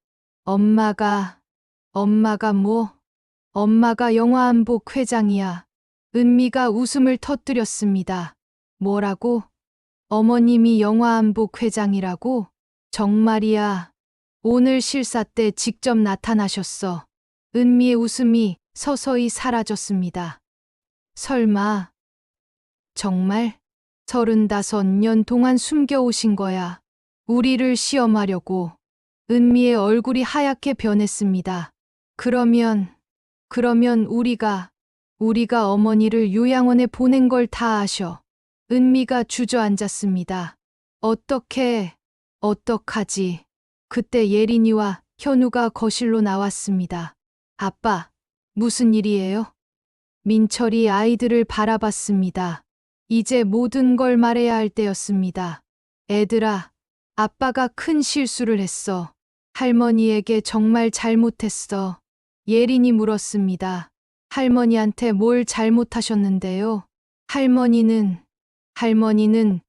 엄마가 뭐? 엄마가 영화한복 회장이야. 은미가 웃음을 터뜨렸습니다. 뭐라고? 어머님이 영화한복 회장이라고? 정말이야. 오늘 실사 때 직접 나타나셨어. 은미의 웃음이 서서히 사라졌습니다. 설마, 정말? 35년 동안 숨겨오신 거야. 우리를 시험하려고. 은미의 얼굴이 하얗게 변했습니다. 그러면 우리가 어머니를 요양원에 보낸 걸 다 아셔. 은미가 주저앉았습니다. 어떡하지. 그때 예린이와 현우가 거실로 나왔습니다. 아빠, 무슨 일이에요? 민철이 아이들을 바라봤습니다. 이제 모든 걸 말해야 할 때였습니다. 애들아, 아빠가 큰 실수를 했어. 할머니에게 정말 잘못했어. 예린이 물었습니다. 할머니한테 뭘 잘못하셨는데요? 할머니는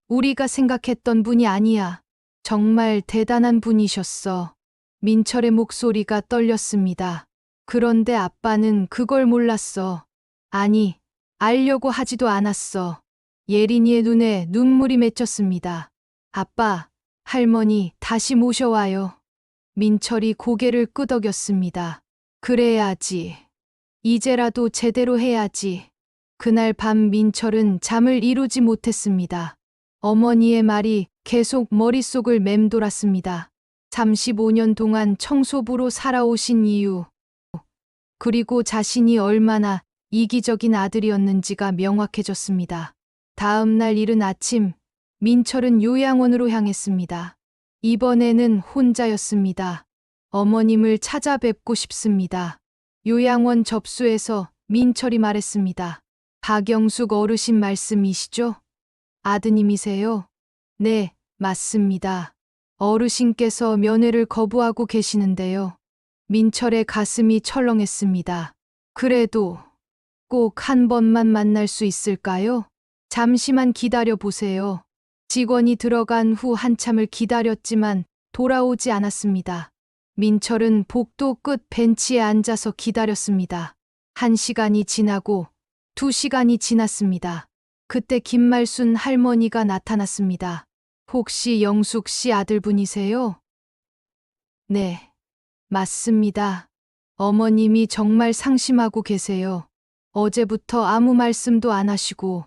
우리가 생각했던 분이 아니야. 정말 대단한 분이셨어. 민철의 목소리가 떨렸습니다. 그런데 아빠는 그걸 몰랐어. 아니, 알려고 하지도 않았어. 예린이의 눈에 눈물이 맺혔습니다. 아빠, 할머니 다시 모셔와요. 민철이 고개를 끄덕였습니다. 그래야지. 이제라도 제대로 해야지. 그날 밤 민철은 잠을 이루지 못했습니다. 어머니의 말이 계속 머릿속을 맴돌았습니다. 35년 동안 청소부로 살아오신 이유, 그리고 자신이 얼마나 이기적인 아들이었는지가 명확해졌습니다. 다음 날 이른 아침, 민철은 요양원으로 향했습니다. 이번에는 혼자였습니다. 어머님을 찾아뵙고 싶습니다. 요양원 접수에서 민철이 말했습니다. 박영숙 어르신 말씀이시죠? 아드님이세요? 네, 맞습니다. 어르신께서 면회를 거부하고 계시는데요. 민철의 가슴이 철렁했습니다. 그래도 꼭 한 번만 만날 수 있을까요? 잠시만 기다려 보세요. 직원이 들어간 후 한참을 기다렸지만 돌아오지 않았습니다. 민철은 복도 끝 벤치에 앉아서 기다렸습니다. 1시간이 지나고 2시간이 지났습니다. 그때 김말순 할머니가 나타났습니다. 혹시 영숙 씨 아들분이세요? 네, 맞습니다. 어머님이 정말 상심하고 계세요. 어제부터 아무 말씀도 안 하시고.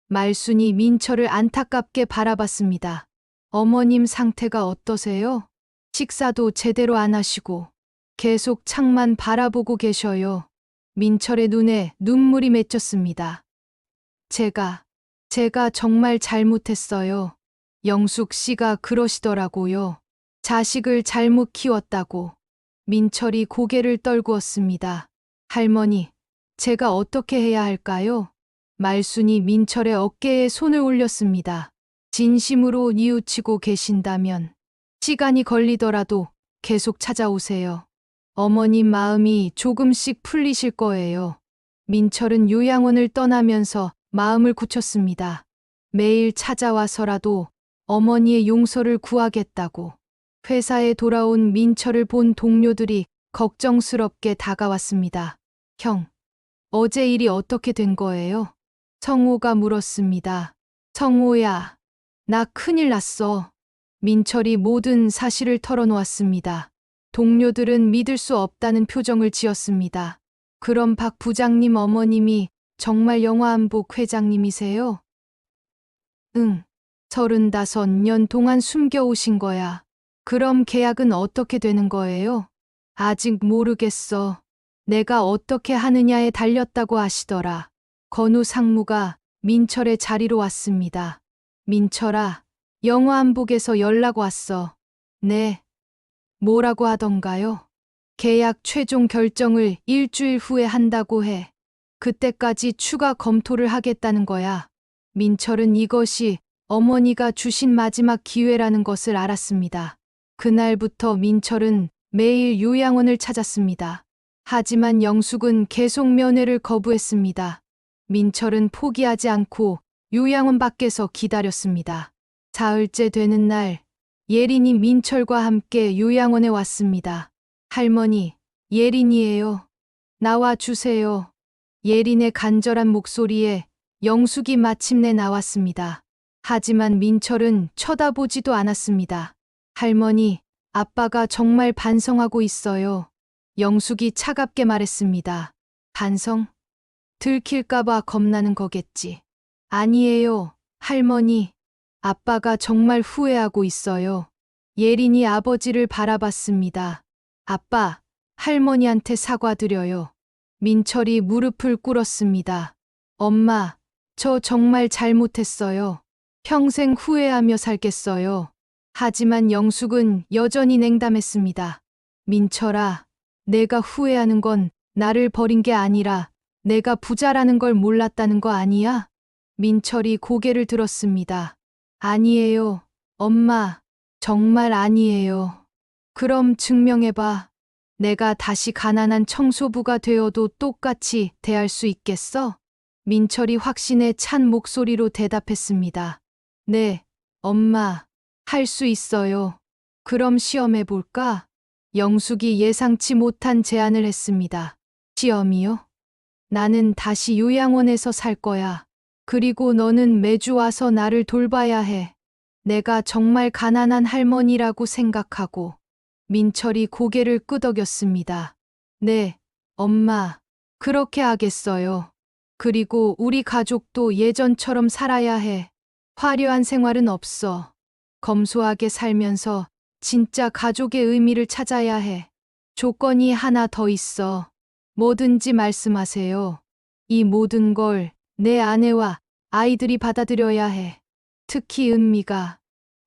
말순이 민철을 안타깝게 바라봤습니다. 어머님 상태가 어떠세요? 식사도 제대로 안 하시고 계속 창만 바라보고 계셔요. 민철의 눈에 눈물이 맺혔습니다. 제가 정말 잘못했어요. 영숙 씨가 그러시더라고요. 자식을 잘못 키웠다고. 민철이 고개를 떨구었습니다. 할머니, 제가 어떻게 해야 할까요? 말순이 민철의 어깨에 손을 올렸습니다. 진심으로 뉘우치고 계신다면 시간이 걸리더라도 계속 찾아오세요. 어머님 마음이 조금씩 풀리실 거예요. 민철은 요양원을 떠나면서 마음을 굳혔습니다. 매일 찾아와서라도 어머니의 용서를 구하겠다고. 회사에 돌아온 민철을 본 동료들이 걱정스럽게 다가왔습니다. 형, 어제 일이 어떻게 된 거예요? 성호가 물었습니다. 성호야, 나 큰일 났어. 민철이 모든 사실을 털어놓았습니다. 동료들은 믿을 수 없다는 표정을 지었습니다. 그럼 박 부장님 어머님이 정말 영화한복 회장님이세요? 응, 35년 동안 숨겨오신 거야. 그럼 계약은 어떻게 되는 거예요? 아직 모르겠어. 내가 어떻게 하느냐에 달렸다고 하시더라. 건우 상무가 민철의 자리로 왔습니다. 민철아, 영화한복에서 연락 왔어. 네. 뭐라고 하던가요? 계약 최종 결정을 일주일 후에 한다고 해. 그때까지 추가 검토를 하겠다는 거야. 민철은 이것이 어머니가 주신 마지막 기회라는 것을 알았습니다. 그날부터 민철은 매일 요양원을 찾았습니다. 하지만 영숙은 계속 면회를 거부했습니다. 민철은 포기하지 않고 요양원 밖에서 기다렸습니다. 사흘째 되는 날, 예린이 민철과 함께 요양원에 왔습니다. 할머니, 예린이에요. 나와 주세요. 예린의 간절한 목소리에 영숙이 마침내 나왔습니다. 하지만 민철은 쳐다보지도 않았습니다. 할머니, 아빠가 정말 반성하고 있어요. 영숙이 차갑게 말했습니다. 반성? 들킬까봐 겁나는 거겠지. 아니에요, 할머니. 아빠가 정말 후회하고 있어요. 예린이 아버지를 바라봤습니다. 아빠, 할머니한테 사과드려요. 민철이 무릎을 꿇었습니다. 엄마, 저 정말 잘못했어요. 평생 후회하며 살겠어요. 하지만 영숙은 여전히 냉담했습니다. 민철아, 내가 후회하는 건 나를 버린 게 아니라 내가 부자라는 걸 몰랐다는 거 아니야? 민철이 고개를 들었습니다. 아니에요, 엄마. 정말 아니에요. 그럼 증명해봐. 내가 다시 가난한 청소부가 되어도 똑같이 대할 수 있겠어? 민철이 확신에 찬 목소리로 대답했습니다. 네, 엄마. 할 수 있어요. 그럼 시험해볼까? 영숙이 예상치 못한 제안을 했습니다. 시험이요? 나는 다시 요양원에서 살 거야. 그리고 너는 매주 와서 나를 돌봐야 해. 내가 정말 가난한 할머니라고 생각하고. 민철이 고개를 끄덕였습니다. 네, 엄마. 그렇게 하겠어요. 그리고 우리 가족도 예전처럼 살아야 해. 화려한 생활은 없어. 검소하게 살면서 진짜 가족의 의미를 찾아야 해. 조건이 하나 더 있어. 뭐든지 말씀하세요. 이 모든 걸 내 아내와 아이들이 받아들여야 해. 특히 은미가.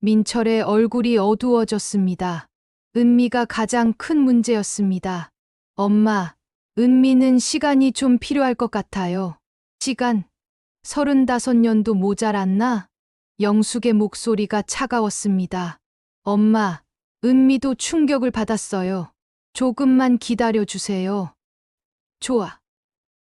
민철의 얼굴이 어두워졌습니다. 은미가 가장 큰 문제였습니다. 엄마, 은미는 시간이 좀 필요할 것 같아요. 시간? 35년도 모자랐나? 영숙의 목소리가 차가웠습니다. 엄마, 은미도 충격을 받았어요. 조금만 기다려 주세요. 좋아.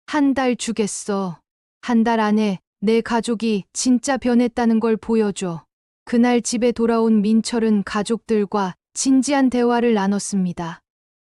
한 달 주겠어. 한 달 안에 내 가족이 진짜 변했다는 걸 보여줘. 그날 집에 돌아온 민철은 가족들과 진지한 대화를 나눴습니다.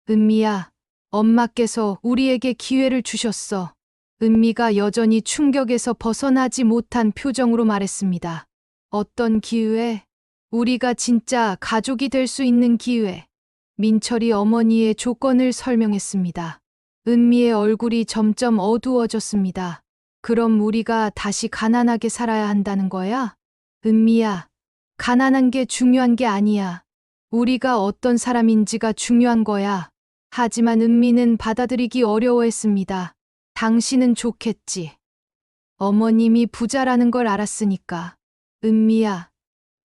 은미야, 엄마께서 우리에게 기회를 주셨어. 은미가 여전히 충격에서 벗어나지 못한 표정으로 말했습니다. 어떤 기회? 우리가 진짜 가족이 될 수 있는 기회. 민철이 어머니의 조건을 설명했습니다. 은미의 얼굴이 점점 어두워졌습니다. 그럼 우리가 다시 가난하게 살아야 한다는 거야? 은미야, 가난한 게 중요한 게 아니야. 우리가 어떤 사람인지가 중요한 거야. 하지만 은미는 받아들이기 어려워했습니다. 당신은 좋겠지. 어머님이 부자라는 걸 알았으니까. 은미야,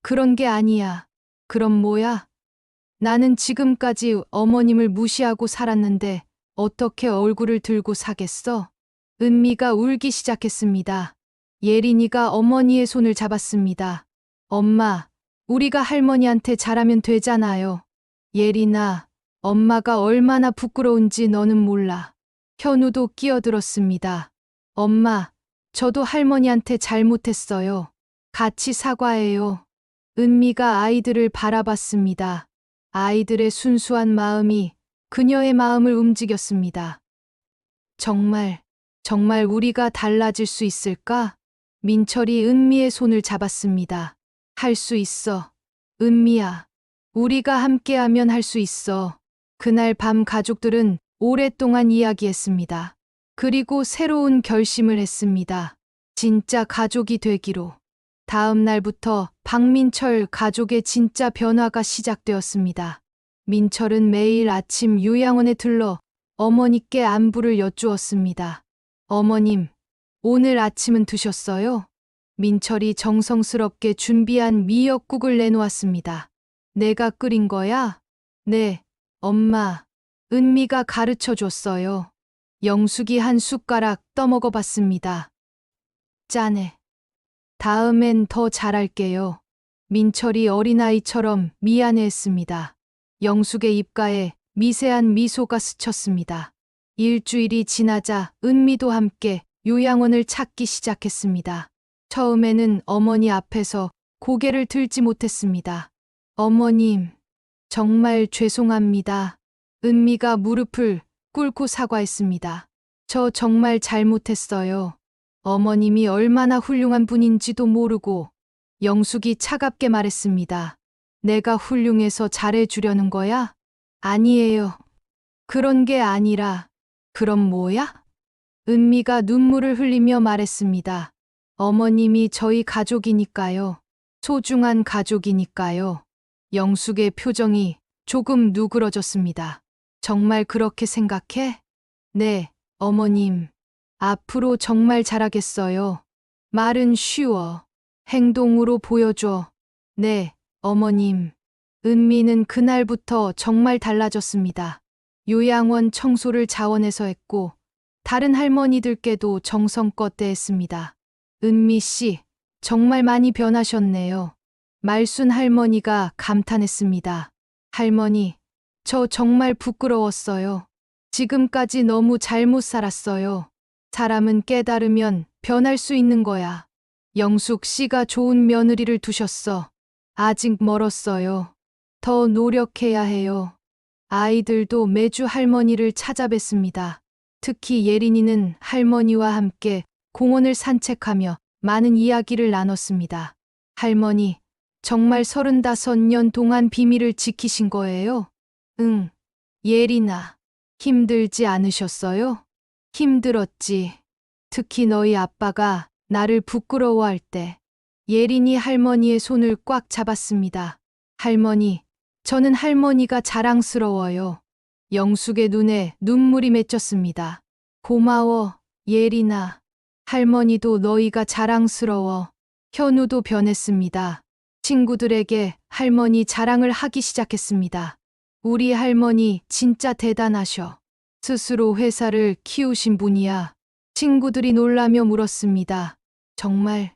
그런 게 아니야. 그럼 뭐야? 나는 지금까지 어머님을 무시하고 살았는데 어떻게 얼굴을 들고 사겠어? 은미가 울기 시작했습니다. 예린이가 어머니의 손을 잡았습니다. 엄마, 우리가 할머니한테 잘하면 되잖아요. 예린아, 엄마가 얼마나 부끄러운지 너는 몰라. 현우도 끼어들었습니다. 엄마, 저도 할머니한테 잘못했어요. 같이 사과해요. 은미가 아이들을 바라봤습니다. 아이들의 순수한 마음이 그녀의 마음을 움직였습니다. 정말 우리가 달라질 수 있을까? 민철이 은미의 손을 잡았습니다. 할 수 있어. 은미야, 우리가 함께하면 할 수 있어. 그날 밤 가족들은 오랫동안 이야기했습니다. 그리고 새로운 결심을 했습니다. 진짜 가족이 되기로. 다음 날부터 박민철 가족의 진짜 변화가 시작되었습니다. 민철은 매일 아침 요양원에 들러 어머니께 안부를 여쭈었습니다. 어머님, 오늘 아침은 드셨어요? 민철이 정성스럽게 준비한 미역국을 내놓았습니다. 내가 끓인 거야? 네, 엄마. 은미가 가르쳐 줬어요. 영숙이 한 숟가락 떠먹어 봤습니다. 짠해. 다음엔 더 잘할게요. 민철이 어린아이처럼 미안해했습니다. 영숙의 입가에 미세한 미소가 스쳤습니다. 일주일이 지나자 은미도 함께 요양원을 찾기 시작했습니다. 처음에는 어머니 앞에서 고개를 들지 못했습니다. 어머님, 정말 죄송합니다. 은미가 무릎을 꿇고 사과했습니다. 저 정말 잘못했어요. 어머님이 얼마나 훌륭한 분인지도 모르고. 영숙이 차갑게 말했습니다. 내가 훌륭해서 잘해주려는 거야? 아니에요. 그런 게 아니라. 그럼 뭐야? 은미가 눈물을 흘리며 말했습니다. 어머님이 저희 가족이니까요. 소중한 가족이니까요. 영숙의 표정이 조금 누그러졌습니다. 정말 그렇게 생각해? 네, 어머님. 앞으로 정말 잘하겠어요. 말은 쉬워. 행동으로 보여줘. 네, 어머님. 은미는 그날부터 정말 달라졌습니다. 요양원 청소를 자원해서 했고, 다른 할머니들께도 정성껏 대했습니다. 은미 씨, 정말 많이 변하셨네요. 말순 할머니가 감탄했습니다. 할머니, 저 정말 부끄러웠어요. 지금까지 너무 잘못 살았어요. 사람은 깨달으면 변할 수 있는 거야. 영숙 씨가 좋은 며느리를 두셨어. 아직 멀었어요. 더 노력해야 해요. 아이들도 매주 할머니를 찾아뵙습니다. 특히 예린이는 할머니와 함께 공원을 산책하며 많은 이야기를 나눴습니다. 할머니, 정말 35년 동안 비밀을 지키신 거예요? 응. 예린아, 힘들지 않으셨어요? 힘들었지. 특히 너희 아빠가 나를 부끄러워할 때 예린이 할머니의 손을 꽉 잡았습니다. 할머니, 저는 할머니가 자랑스러워요. 영숙의 눈에 눈물이 맺혔습니다. 고마워, 예린아. 할머니도 너희가 자랑스러워. 현우도 변했습니다. 친구들에게 할머니 자랑을 하기 시작했습니다. 우리 할머니 진짜 대단하셔. 스스로 회사를 키우신 분이야. 친구들이 놀라며 물었습니다. 정말?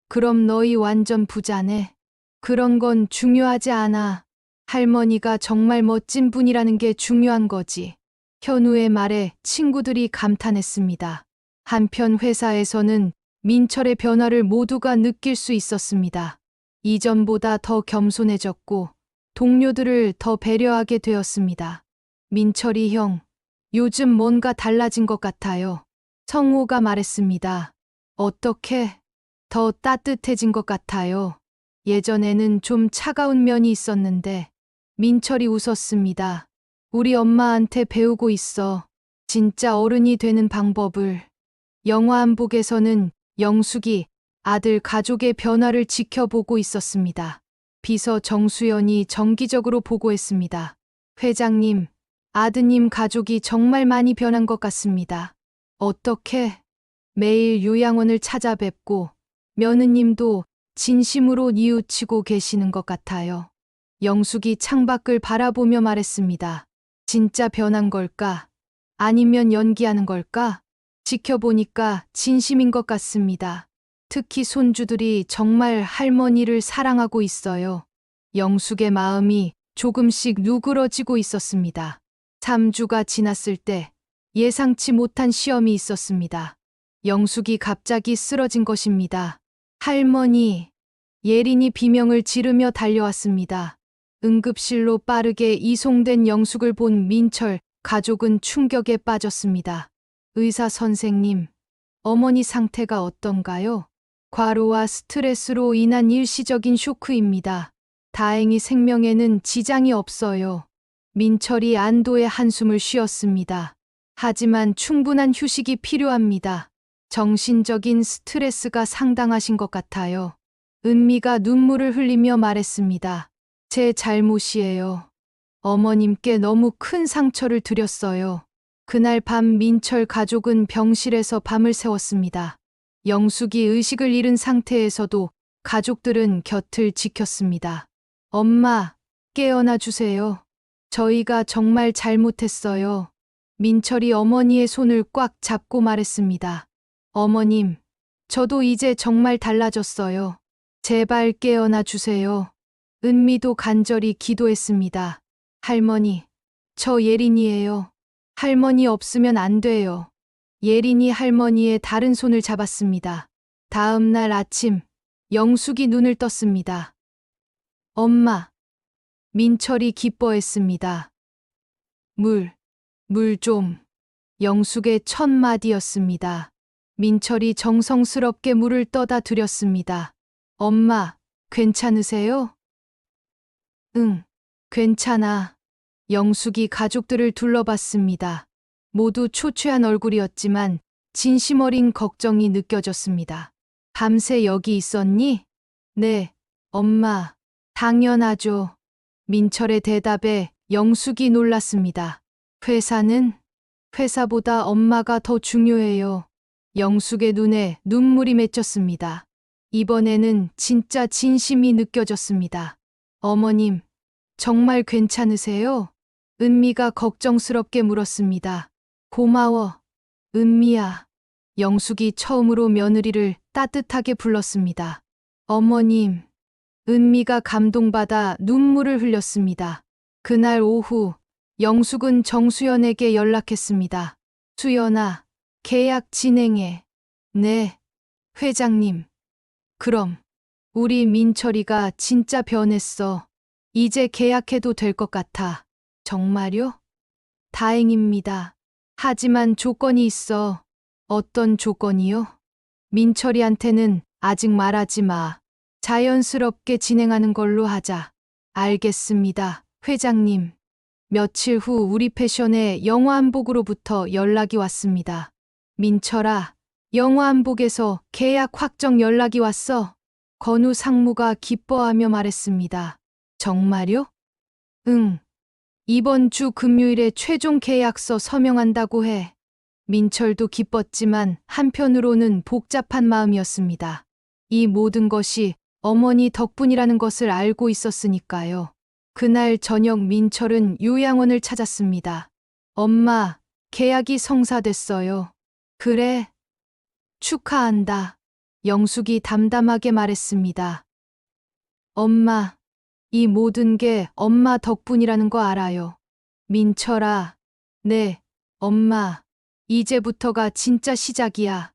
그럼 너희 완전 부자네. 그런 건 중요하지 않아. 할머니가 정말 멋진 분이라는 게 중요한 거지. 현우의 말에 친구들이 감탄했습니다. 한편 회사에서는 민철의 변화를 모두가 느낄 수 있었습니다. 이전보다 더 겸손해졌고 동료들을 더 배려하게 되었습니다. 민철이 형, 요즘 뭔가 달라진 것 같아요. 성호가 말했습니다. 어떻게? 더 따뜻해진 것 같아요. 예전에는 좀 차가운 면이 있었는데 민철이 웃었습니다. 우리 엄마한테 배우고 있어. 진짜 어른이 되는 방법을. 영화 한복에서는 영숙이 아들 가족의 변화를 지켜보고 있었습니다. 비서 정수연이 정기적으로 보고했습니다. 회장님, 아드님 가족이 정말 많이 변한 것 같습니다. 어떻게? 매일 요양원을 찾아뵙고 며느님도 진심으로 뉘우치고 계시는 것 같아요. 영숙이 창밖을 바라보며 말했습니다. 진짜 변한 걸까? 아니면 연기하는 걸까? 지켜보니까 진심인 것 같습니다. 특히 손주들이 정말 할머니를 사랑하고 있어요. 영숙의 마음이 조금씩 누그러지고 있었습니다. 3주가 지났을 때 예상치 못한 시험이 있었습니다. 영숙이 갑자기 쓰러진 것입니다. 할머니, 예린이 비명을 지르며 달려왔습니다. 응급실로 빠르게 이송된 영숙을 본 민철 가족은 충격에 빠졌습니다. 의사 선생님, 어머니 상태가 어떤가요? 과로와 스트레스로 인한 일시적인 쇼크입니다. 다행히 생명에는 지장이 없어요. 민철이 안도의 한숨을 쉬었습니다. 하지만 충분한 휴식이 필요합니다. 정신적인 스트레스가 상당하신 것 같아요. 은미가 눈물을 흘리며 말했습니다. 제 잘못이에요. 어머님께 너무 큰 상처를 드렸어요. 그날 밤 민철 가족은 병실에서 밤을 새웠습니다. 영숙이 의식을 잃은 상태에서도 가족들은 곁을 지켰습니다. 엄마, 깨어나 주세요. 저희가 정말 잘못했어요. 민철이 어머니의 손을 꽉 잡고 말했습니다. 어머님, 저도 이제 정말 달라졌어요. 제발 깨어나 주세요. 은미도 간절히 기도했습니다. 할머니, 저 예린이에요. 할머니 없으면 안 돼요. 예린이 할머니의 다른 손을 잡았습니다. 다음 날 아침, 영숙이 눈을 떴습니다. 엄마, 민철이 기뻐했습니다. 물 좀. 영숙의 첫 마디였습니다. 민철이 정성스럽게 물을 떠다 드렸습니다. 엄마, 괜찮으세요? 응, 괜찮아. 영숙이 가족들을 둘러봤습니다. 모두 초췌한 얼굴이었지만 진심 어린 걱정이 느껴졌습니다. 밤새 여기 있었니? 네, 엄마. 당연하죠. 민철의 대답에 영숙이 놀랐습니다. 회사는? 회사보다 엄마가 더 중요해요. 영숙의 눈에 눈물이 맺혔습니다. 이번에는 진짜 진심이 느껴졌습니다. 어머님, 정말 괜찮으세요? 은미가 걱정스럽게 물었습니다. 고마워, 은미야. 영숙이 처음으로 며느리를 따뜻하게 불렀습니다. 어머님, 은미가 감동받아 눈물을 흘렸습니다. 그날 오후, 영숙은 정수연에게 연락했습니다. 수연아, 계약 진행해. 네, 회장님. 그럼, 우리 민철이가 진짜 변했어. 이제 계약해도 될 것 같아. 정말요? 다행입니다. 하지만 조건이 있어. 어떤 조건이요? 민철이한테는 아직 말하지 마. 자연스럽게 진행하는 걸로 하자. 알겠습니다, 회장님. 며칠 후 우리 패션의 영화한복으로부터 연락이 왔습니다. 민철아, 영화한복에서 계약 확정 연락이 왔어. 건우 상무가 기뻐하며 말했습니다. 정말요? 응. 이번 주 금요일에 최종 계약서 서명한다고 해. 민철도 기뻤지만 한편으로는 복잡한 마음이었습니다. 이 모든 것이 어머니 덕분이라는 것을 알고 있었으니까요. 그날 저녁 민철은 요양원을 찾았습니다. 엄마, 계약이 성사됐어요. 그래? 축하한다. 영숙이 담담하게 말했습니다. 엄마, 이 모든 게 엄마 덕분이라는 거 알아요. 민철아, 네, 엄마, 이제부터가 진짜 시작이야.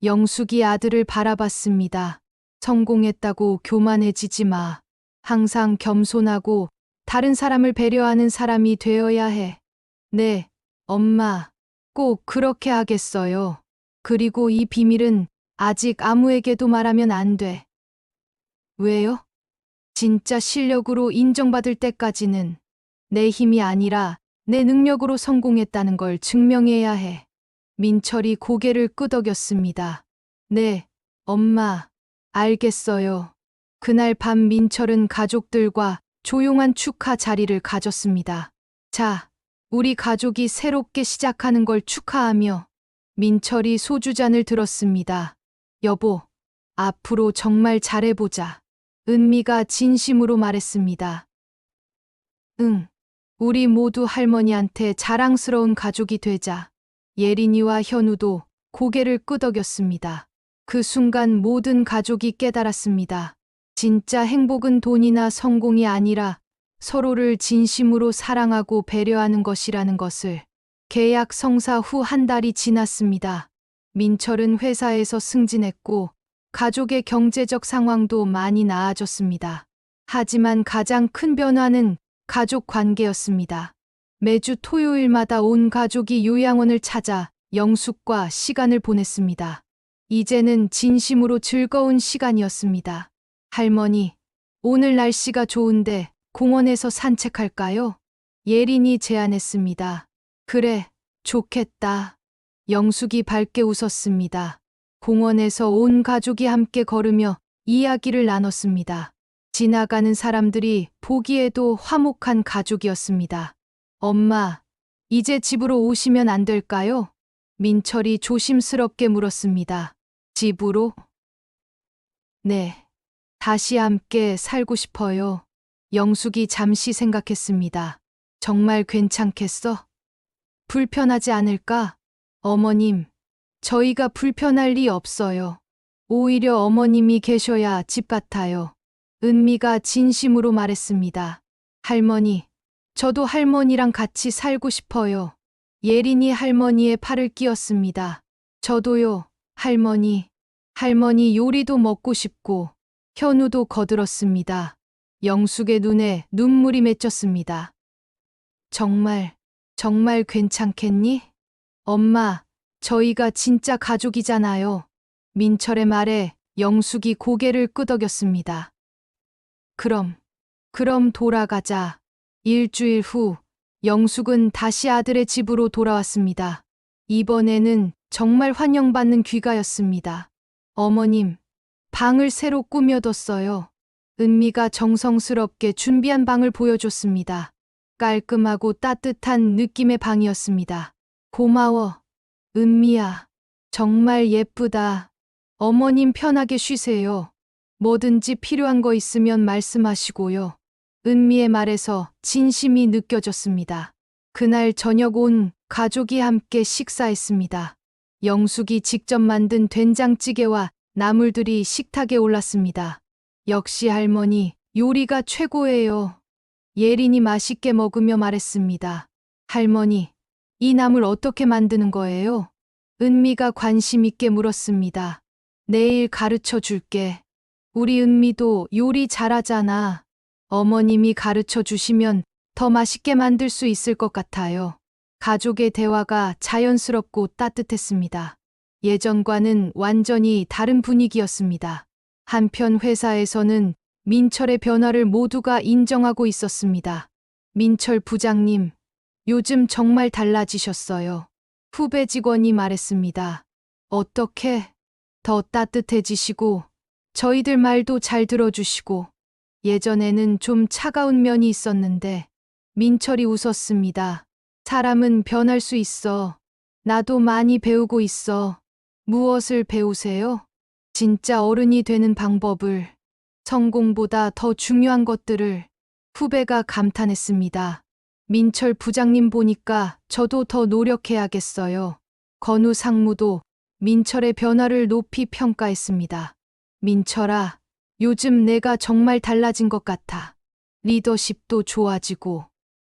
영숙이 아들을 바라봤습니다. 성공했다고 교만해지지 마. 항상 겸손하고 다른 사람을 배려하는 사람이 되어야 해. 네, 엄마, 꼭 그렇게 하겠어요. 그리고 이 비밀은 아직 아무에게도 말하면 안 돼. 왜요? 진짜 실력으로 인정받을 때까지는 내 힘이 아니라 내 능력으로 성공했다는 걸 증명해야 해. 민철이 고개를 끄덕였습니다. 네, 엄마, 알겠어요. 그날 밤 민철은 가족들과 조용한 축하 자리를 가졌습니다. 자, 우리 가족이 새롭게 시작하는 걸 축하하며 민철이 소주잔을 들었습니다. 여보, 앞으로 정말 잘해보자. 은미가 진심으로 말했습니다. 응, 우리 모두 할머니한테 자랑스러운 가족이 되자. 예린이와 현우도 고개를 끄덕였습니다. 그 순간 모든 가족이 깨달았습니다. 진짜 행복은 돈이나 성공이 아니라 서로를 진심으로 사랑하고 배려하는 것이라는 것을. 계약 성사 후 한 달이 지났습니다. 민철은 회사에서 승진했고 가족의 경제적 상황도 많이 나아졌습니다. 하지만 가장 큰 변화는 가족 관계였습니다. 매주 토요일마다 온 가족이 요양원을 찾아 영숙과 시간을 보냈습니다. 이제는 진심으로 즐거운 시간이었습니다. 할머니, 오늘 날씨가 좋은데 공원에서 산책할까요? 예린이 제안했습니다. 그래, 좋겠다. 영숙이 밝게 웃었습니다. 공원에서 온 가족이 함께 걸으며 이야기를 나눴습니다. 지나가는 사람들이 보기에도 화목한 가족이었습니다. 엄마, 이제 집으로 오시면 안 될까요? 민철이 조심스럽게 물었습니다. 집으로? 네, 다시 함께 살고 싶어요. 영숙이 잠시 생각했습니다. 정말 괜찮겠어? 불편하지 않을까? 어머님, 저희가 불편할 리 없어요. 오히려 어머님이 계셔야 집 같아요. 은미가 진심으로 말했습니다. 할머니, 저도 할머니랑 같이 살고 싶어요. 예린이 할머니의 팔을 끼었습니다. 저도요, 할머니. 할머니 요리도 먹고 싶고, 현우도 거들었습니다. 영숙의 눈에 눈물이 맺혔습니다. 정말 괜찮겠니? 엄마, 저희가 진짜 가족이잖아요. 민철의 말에 영숙이 고개를 끄덕였습니다. 그럼 돌아가자. 일주일 후, 영숙은 다시 아들의 집으로 돌아왔습니다. 이번에는 정말 환영받는 귀가였습니다. 어머님, 방을 새로 꾸며뒀어요. 은미가 정성스럽게 준비한 방을 보여줬습니다. 깔끔하고 따뜻한 느낌의 방이었습니다. 고마워, 은미야. 정말 예쁘다. 어머님 편하게 쉬세요. 뭐든지 필요한 거 있으면 말씀하시고요. 은미의 말에서 진심이 느껴졌습니다. 그날 저녁 온 가족이 함께 식사했습니다. 영숙이 직접 만든 된장찌개와 나물들이 식탁에 올랐습니다. 역시 할머니, 요리가 최고예요. 예린이 맛있게 먹으며 말했습니다. 할머니, 이 나물 어떻게 만드는 거예요? 은미가 관심 있게 물었습니다. 내일 가르쳐 줄게. 우리 은미도 요리 잘하잖아. 어머님이 가르쳐 주시면 더 맛있게 만들 수 있을 것 같아요. 가족의 대화가 자연스럽고 따뜻했습니다. 예전과는 완전히 다른 분위기였습니다. 한편 회사에서는 민철의 변화를 모두가 인정하고 있었습니다. 민철 부장님, 요즘 정말 달라지셨어요. 후배 직원이 말했습니다. 어떻게? 더 따뜻해지시고, 저희들 말도 잘 들어주시고, 예전에는 좀 차가운 면이 있었는데, 민철이 웃었습니다. 사람은 변할 수 있어. 나도 많이 배우고 있어. 무엇을 배우세요? 진짜 어른이 되는 방법을, 성공보다 더 중요한 것들을. 후배가 감탄했습니다. 민철 부장님 보니까 저도 더 노력해야겠어요. 건우 상무도 민철의 변화를 높이 평가했습니다. 민철아, 요즘 내가 정말 달라진 것 같아. 리더십도 좋아지고.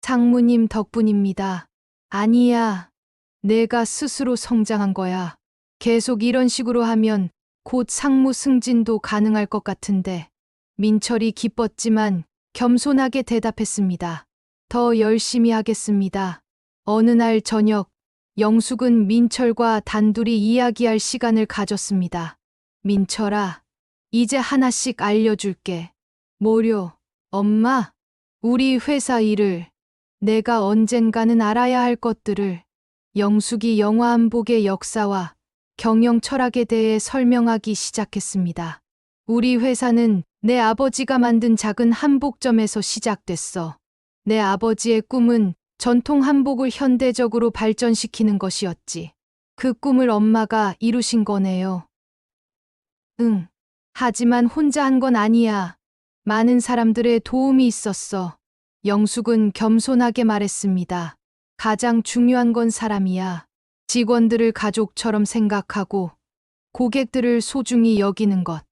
상무님 덕분입니다. 아니야. 내가 스스로 성장한 거야. 계속 이런 식으로 하면 곧 상무 승진도 가능할 것 같은데. 민철이 기뻤지만 겸손하게 대답했습니다. 더 열심히 하겠습니다. 어느 날 저녁, 영숙은 민철과 단둘이 이야기할 시간을 가졌습니다. 민철아, 이제 하나씩 알려줄게. 뭐려? 엄마? 우리 회사 일을. 내가 언젠가는 알아야 할 것들을. 영숙이 영화 한복의 역사와 경영 철학에 대해 설명하기 시작했습니다. 우리 회사는 내 아버지가 만든 작은 한복점에서 시작됐어. 내 아버지의 꿈은 전통 한복을 현대적으로 발전시키는 것이었지. 그 꿈을 엄마가 이루신 거네요. 응. 하지만 혼자 한 건 아니야. 많은 사람들의 도움이 있었어. 영숙은 겸손하게 말했습니다. 가장 중요한 건 사람이야. 직원들을 가족처럼 생각하고 고객들을 소중히 여기는 것.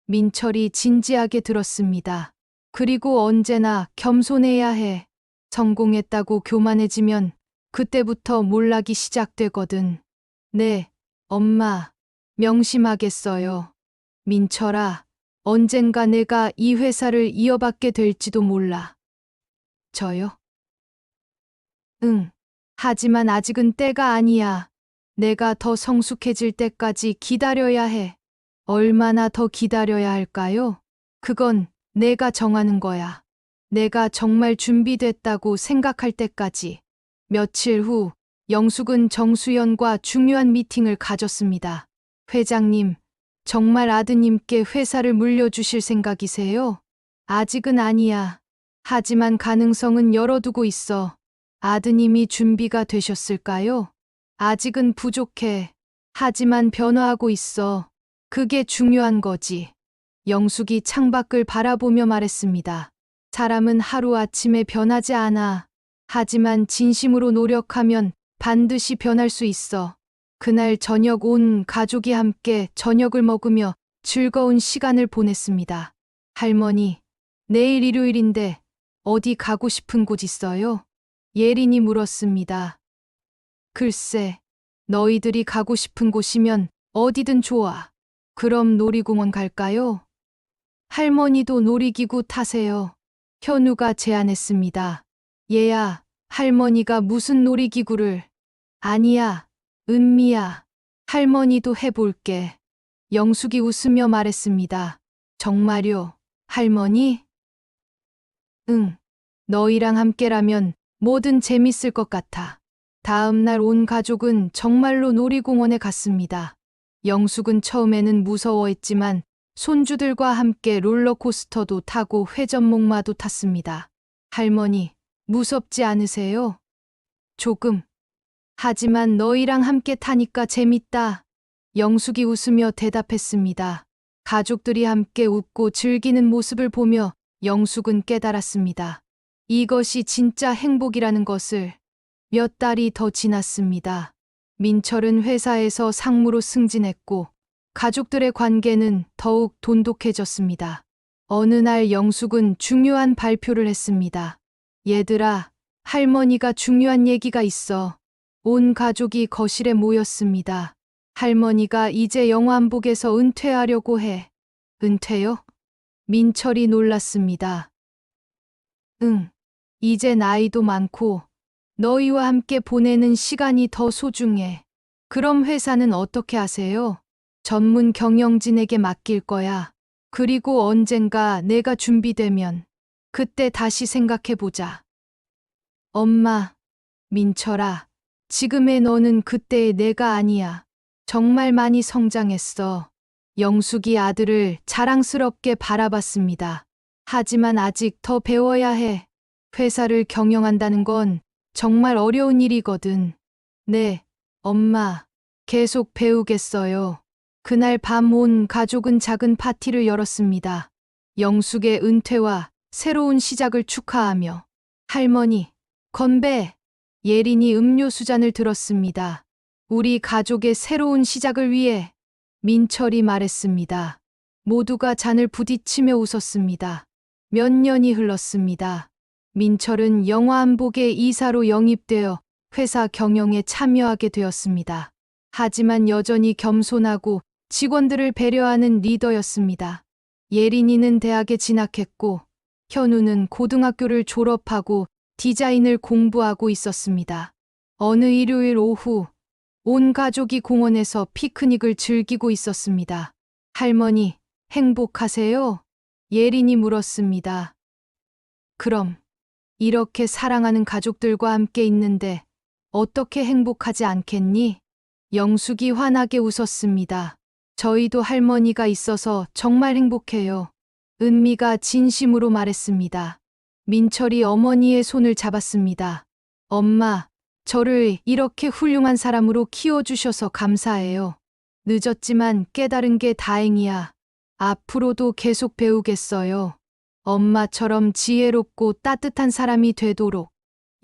민철이 진지하게 들었습니다. 그리고 언제나 겸손해야 해. 성공했다고 교만해지면 그때부터 몰락이 시작되거든. 네, 엄마, 명심하겠어요. 민철아, 언젠가 내가 이 회사를 이어받게 될지도 몰라. 저요? 응. 하지만 아직은 때가 아니야. 내가 더 성숙해질 때까지 기다려야 해. 얼마나 더 기다려야 할까요? 그건 내가 정하는 거야. 내가 정말 준비됐다고 생각할 때까지. 며칠 후, 영숙은 정수연과 중요한 미팅을 가졌습니다. 회장님, 정말 아드님께 회사를 물려주실 생각이세요? 아직은 아니야. 하지만 가능성은 열어두고 있어. 아드님이 준비가 되셨을까요? 아직은 부족해. 하지만 변화하고 있어. 그게 중요한 거지. 영숙이 창밖을 바라보며 말했습니다. 사람은 하루아침에 변하지 않아. 하지만 진심으로 노력하면 반드시 변할 수 있어. 그날 저녁 온 가족이 함께 저녁을 먹으며 즐거운 시간을 보냈습니다. 할머니, 내일 일요일인데 어디 가고 싶은 곳 있어요? 예린이 물었습니다. 글쎄, 너희들이 가고 싶은 곳이면 어디든 좋아. 그럼 놀이공원 갈까요? 할머니도 놀이기구 타세요. 현우가 제안했습니다. 얘야, 할머니가 무슨 놀이기구를. 아니야, 은미야. 할머니도 해볼게. 영숙이 웃으며 말했습니다. 정말요, 할머니? 응. 너희랑 함께라면 뭐든 재밌을 것 같아. 다음 날 온 가족은 정말로 놀이공원에 갔습니다. 영숙은 처음에는 무서워했지만 손주들과 함께 롤러코스터도 타고 회전목마도 탔습니다. 할머니, 무섭지 않으세요? 조금. 하지만 너희랑 함께 타니까 재밌다. 영숙이 웃으며 대답했습니다. 가족들이 함께 웃고 즐기는 모습을 보며 영숙은 깨달았습니다. 이것이 진짜 행복이라는 것을. 몇 달이 더 지났습니다. 민철은 회사에서 상무로 승진했고 가족들의 관계는 더욱 돈독해졌습니다. 어느 날 영숙은 중요한 발표를 했습니다. 얘들아, 할머니가 중요한 얘기가 있어. 온 가족이 거실에 모였습니다. 할머니가 이제 영화한복에서 은퇴하려고 해. 은퇴요? 민철이 놀랐습니다. 응. 이제 나이도 많고 너희와 함께 보내는 시간이 더 소중해. 그럼 회사는 어떻게 하세요? 전문 경영진에게 맡길 거야. 그리고 언젠가 내가 준비되면 그때 다시 생각해보자. 엄마, 민철아, 지금의 너는 그때의 내가 아니야. 정말 많이 성장했어. 영숙이 아들을 자랑스럽게 바라봤습니다. 하지만 아직 더 배워야 해. 회사를 경영한다는 건 정말 어려운 일이거든. 네, 엄마, 계속 배우겠어요. 그날 밤 온 가족은 작은 파티를 열었습니다. 영숙의 은퇴와 새로운 시작을 축하하며 할머니, 건배! 예린이 음료수 잔을 들었습니다. 우리 가족의 새로운 시작을 위해 민철이 말했습니다. 모두가 잔을 부딪히며 웃었습니다. 몇 년이 흘렀습니다. 민철은 영화한복의 이사로 영입되어 회사 경영에 참여하게 되었습니다. 하지만 여전히 겸손하고 직원들을 배려하는 리더였습니다. 예린이는 대학에 진학했고 현우는 고등학교를 졸업하고 디자인을 공부하고 있었습니다. 어느 일요일 오후 온 가족이 공원에서 피크닉을 즐기고 있었습니다. 할머니, 행복하세요? 예린이 물었습니다. 그럼 이렇게 사랑하는 가족들과 함께 있는데 어떻게 행복하지 않겠니? 영숙이 환하게 웃었습니다. 저희도 할머니가 있어서 정말 행복해요. 은미가 진심으로 말했습니다. 민철이 어머니의 손을 잡았습니다. 엄마, 저를 이렇게 훌륭한 사람으로 키워주셔서 감사해요. 늦었지만 깨달은 게 다행이야. 앞으로도 계속 배우겠어요. 엄마처럼 지혜롭고 따뜻한 사람이 되도록.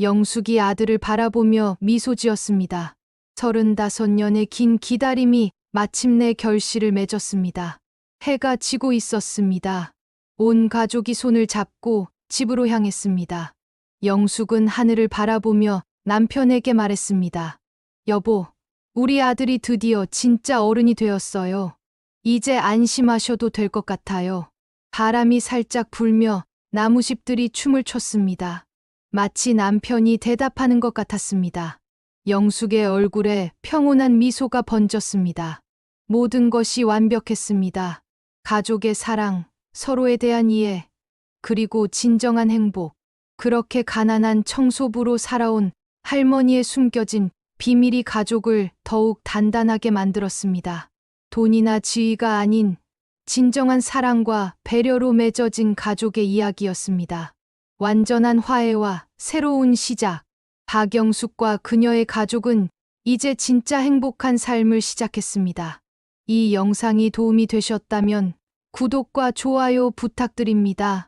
영숙이 아들을 바라보며 미소 지었습니다. 35년의 긴 기다림이 마침내 결실을 맺었습니다. 해가 지고 있었습니다. 온 가족이 손을 잡고 집으로 향했습니다. 영숙은 하늘을 바라보며 남편에게 말했습니다. 여보, 우리 아들이 드디어 진짜 어른이 되었어요. 이제 안심하셔도 될 것 같아요. 바람이 살짝 불며 나무잎들이 춤을 췄습니다. 마치 남편이 대답하는 것 같았습니다. 영숙의 얼굴에 평온한 미소가 번졌습니다. 모든 것이 완벽했습니다. 가족의 사랑, 서로에 대한 이해, 그리고 진정한 행복. 그렇게 가난한 청소부로 살아온 할머니의 숨겨진 비밀이 가족을 더욱 단단하게 만들었습니다. 돈이나 지위가 아닌 진정한 사랑과 배려로 맺어진 가족의 이야기였습니다. 완전한 화해와 새로운 시작. 박영숙과 그녀의 가족은 이제 진짜 행복한 삶을 시작했습니다. 이 영상이 도움이 되셨다면 구독과 좋아요 부탁드립니다.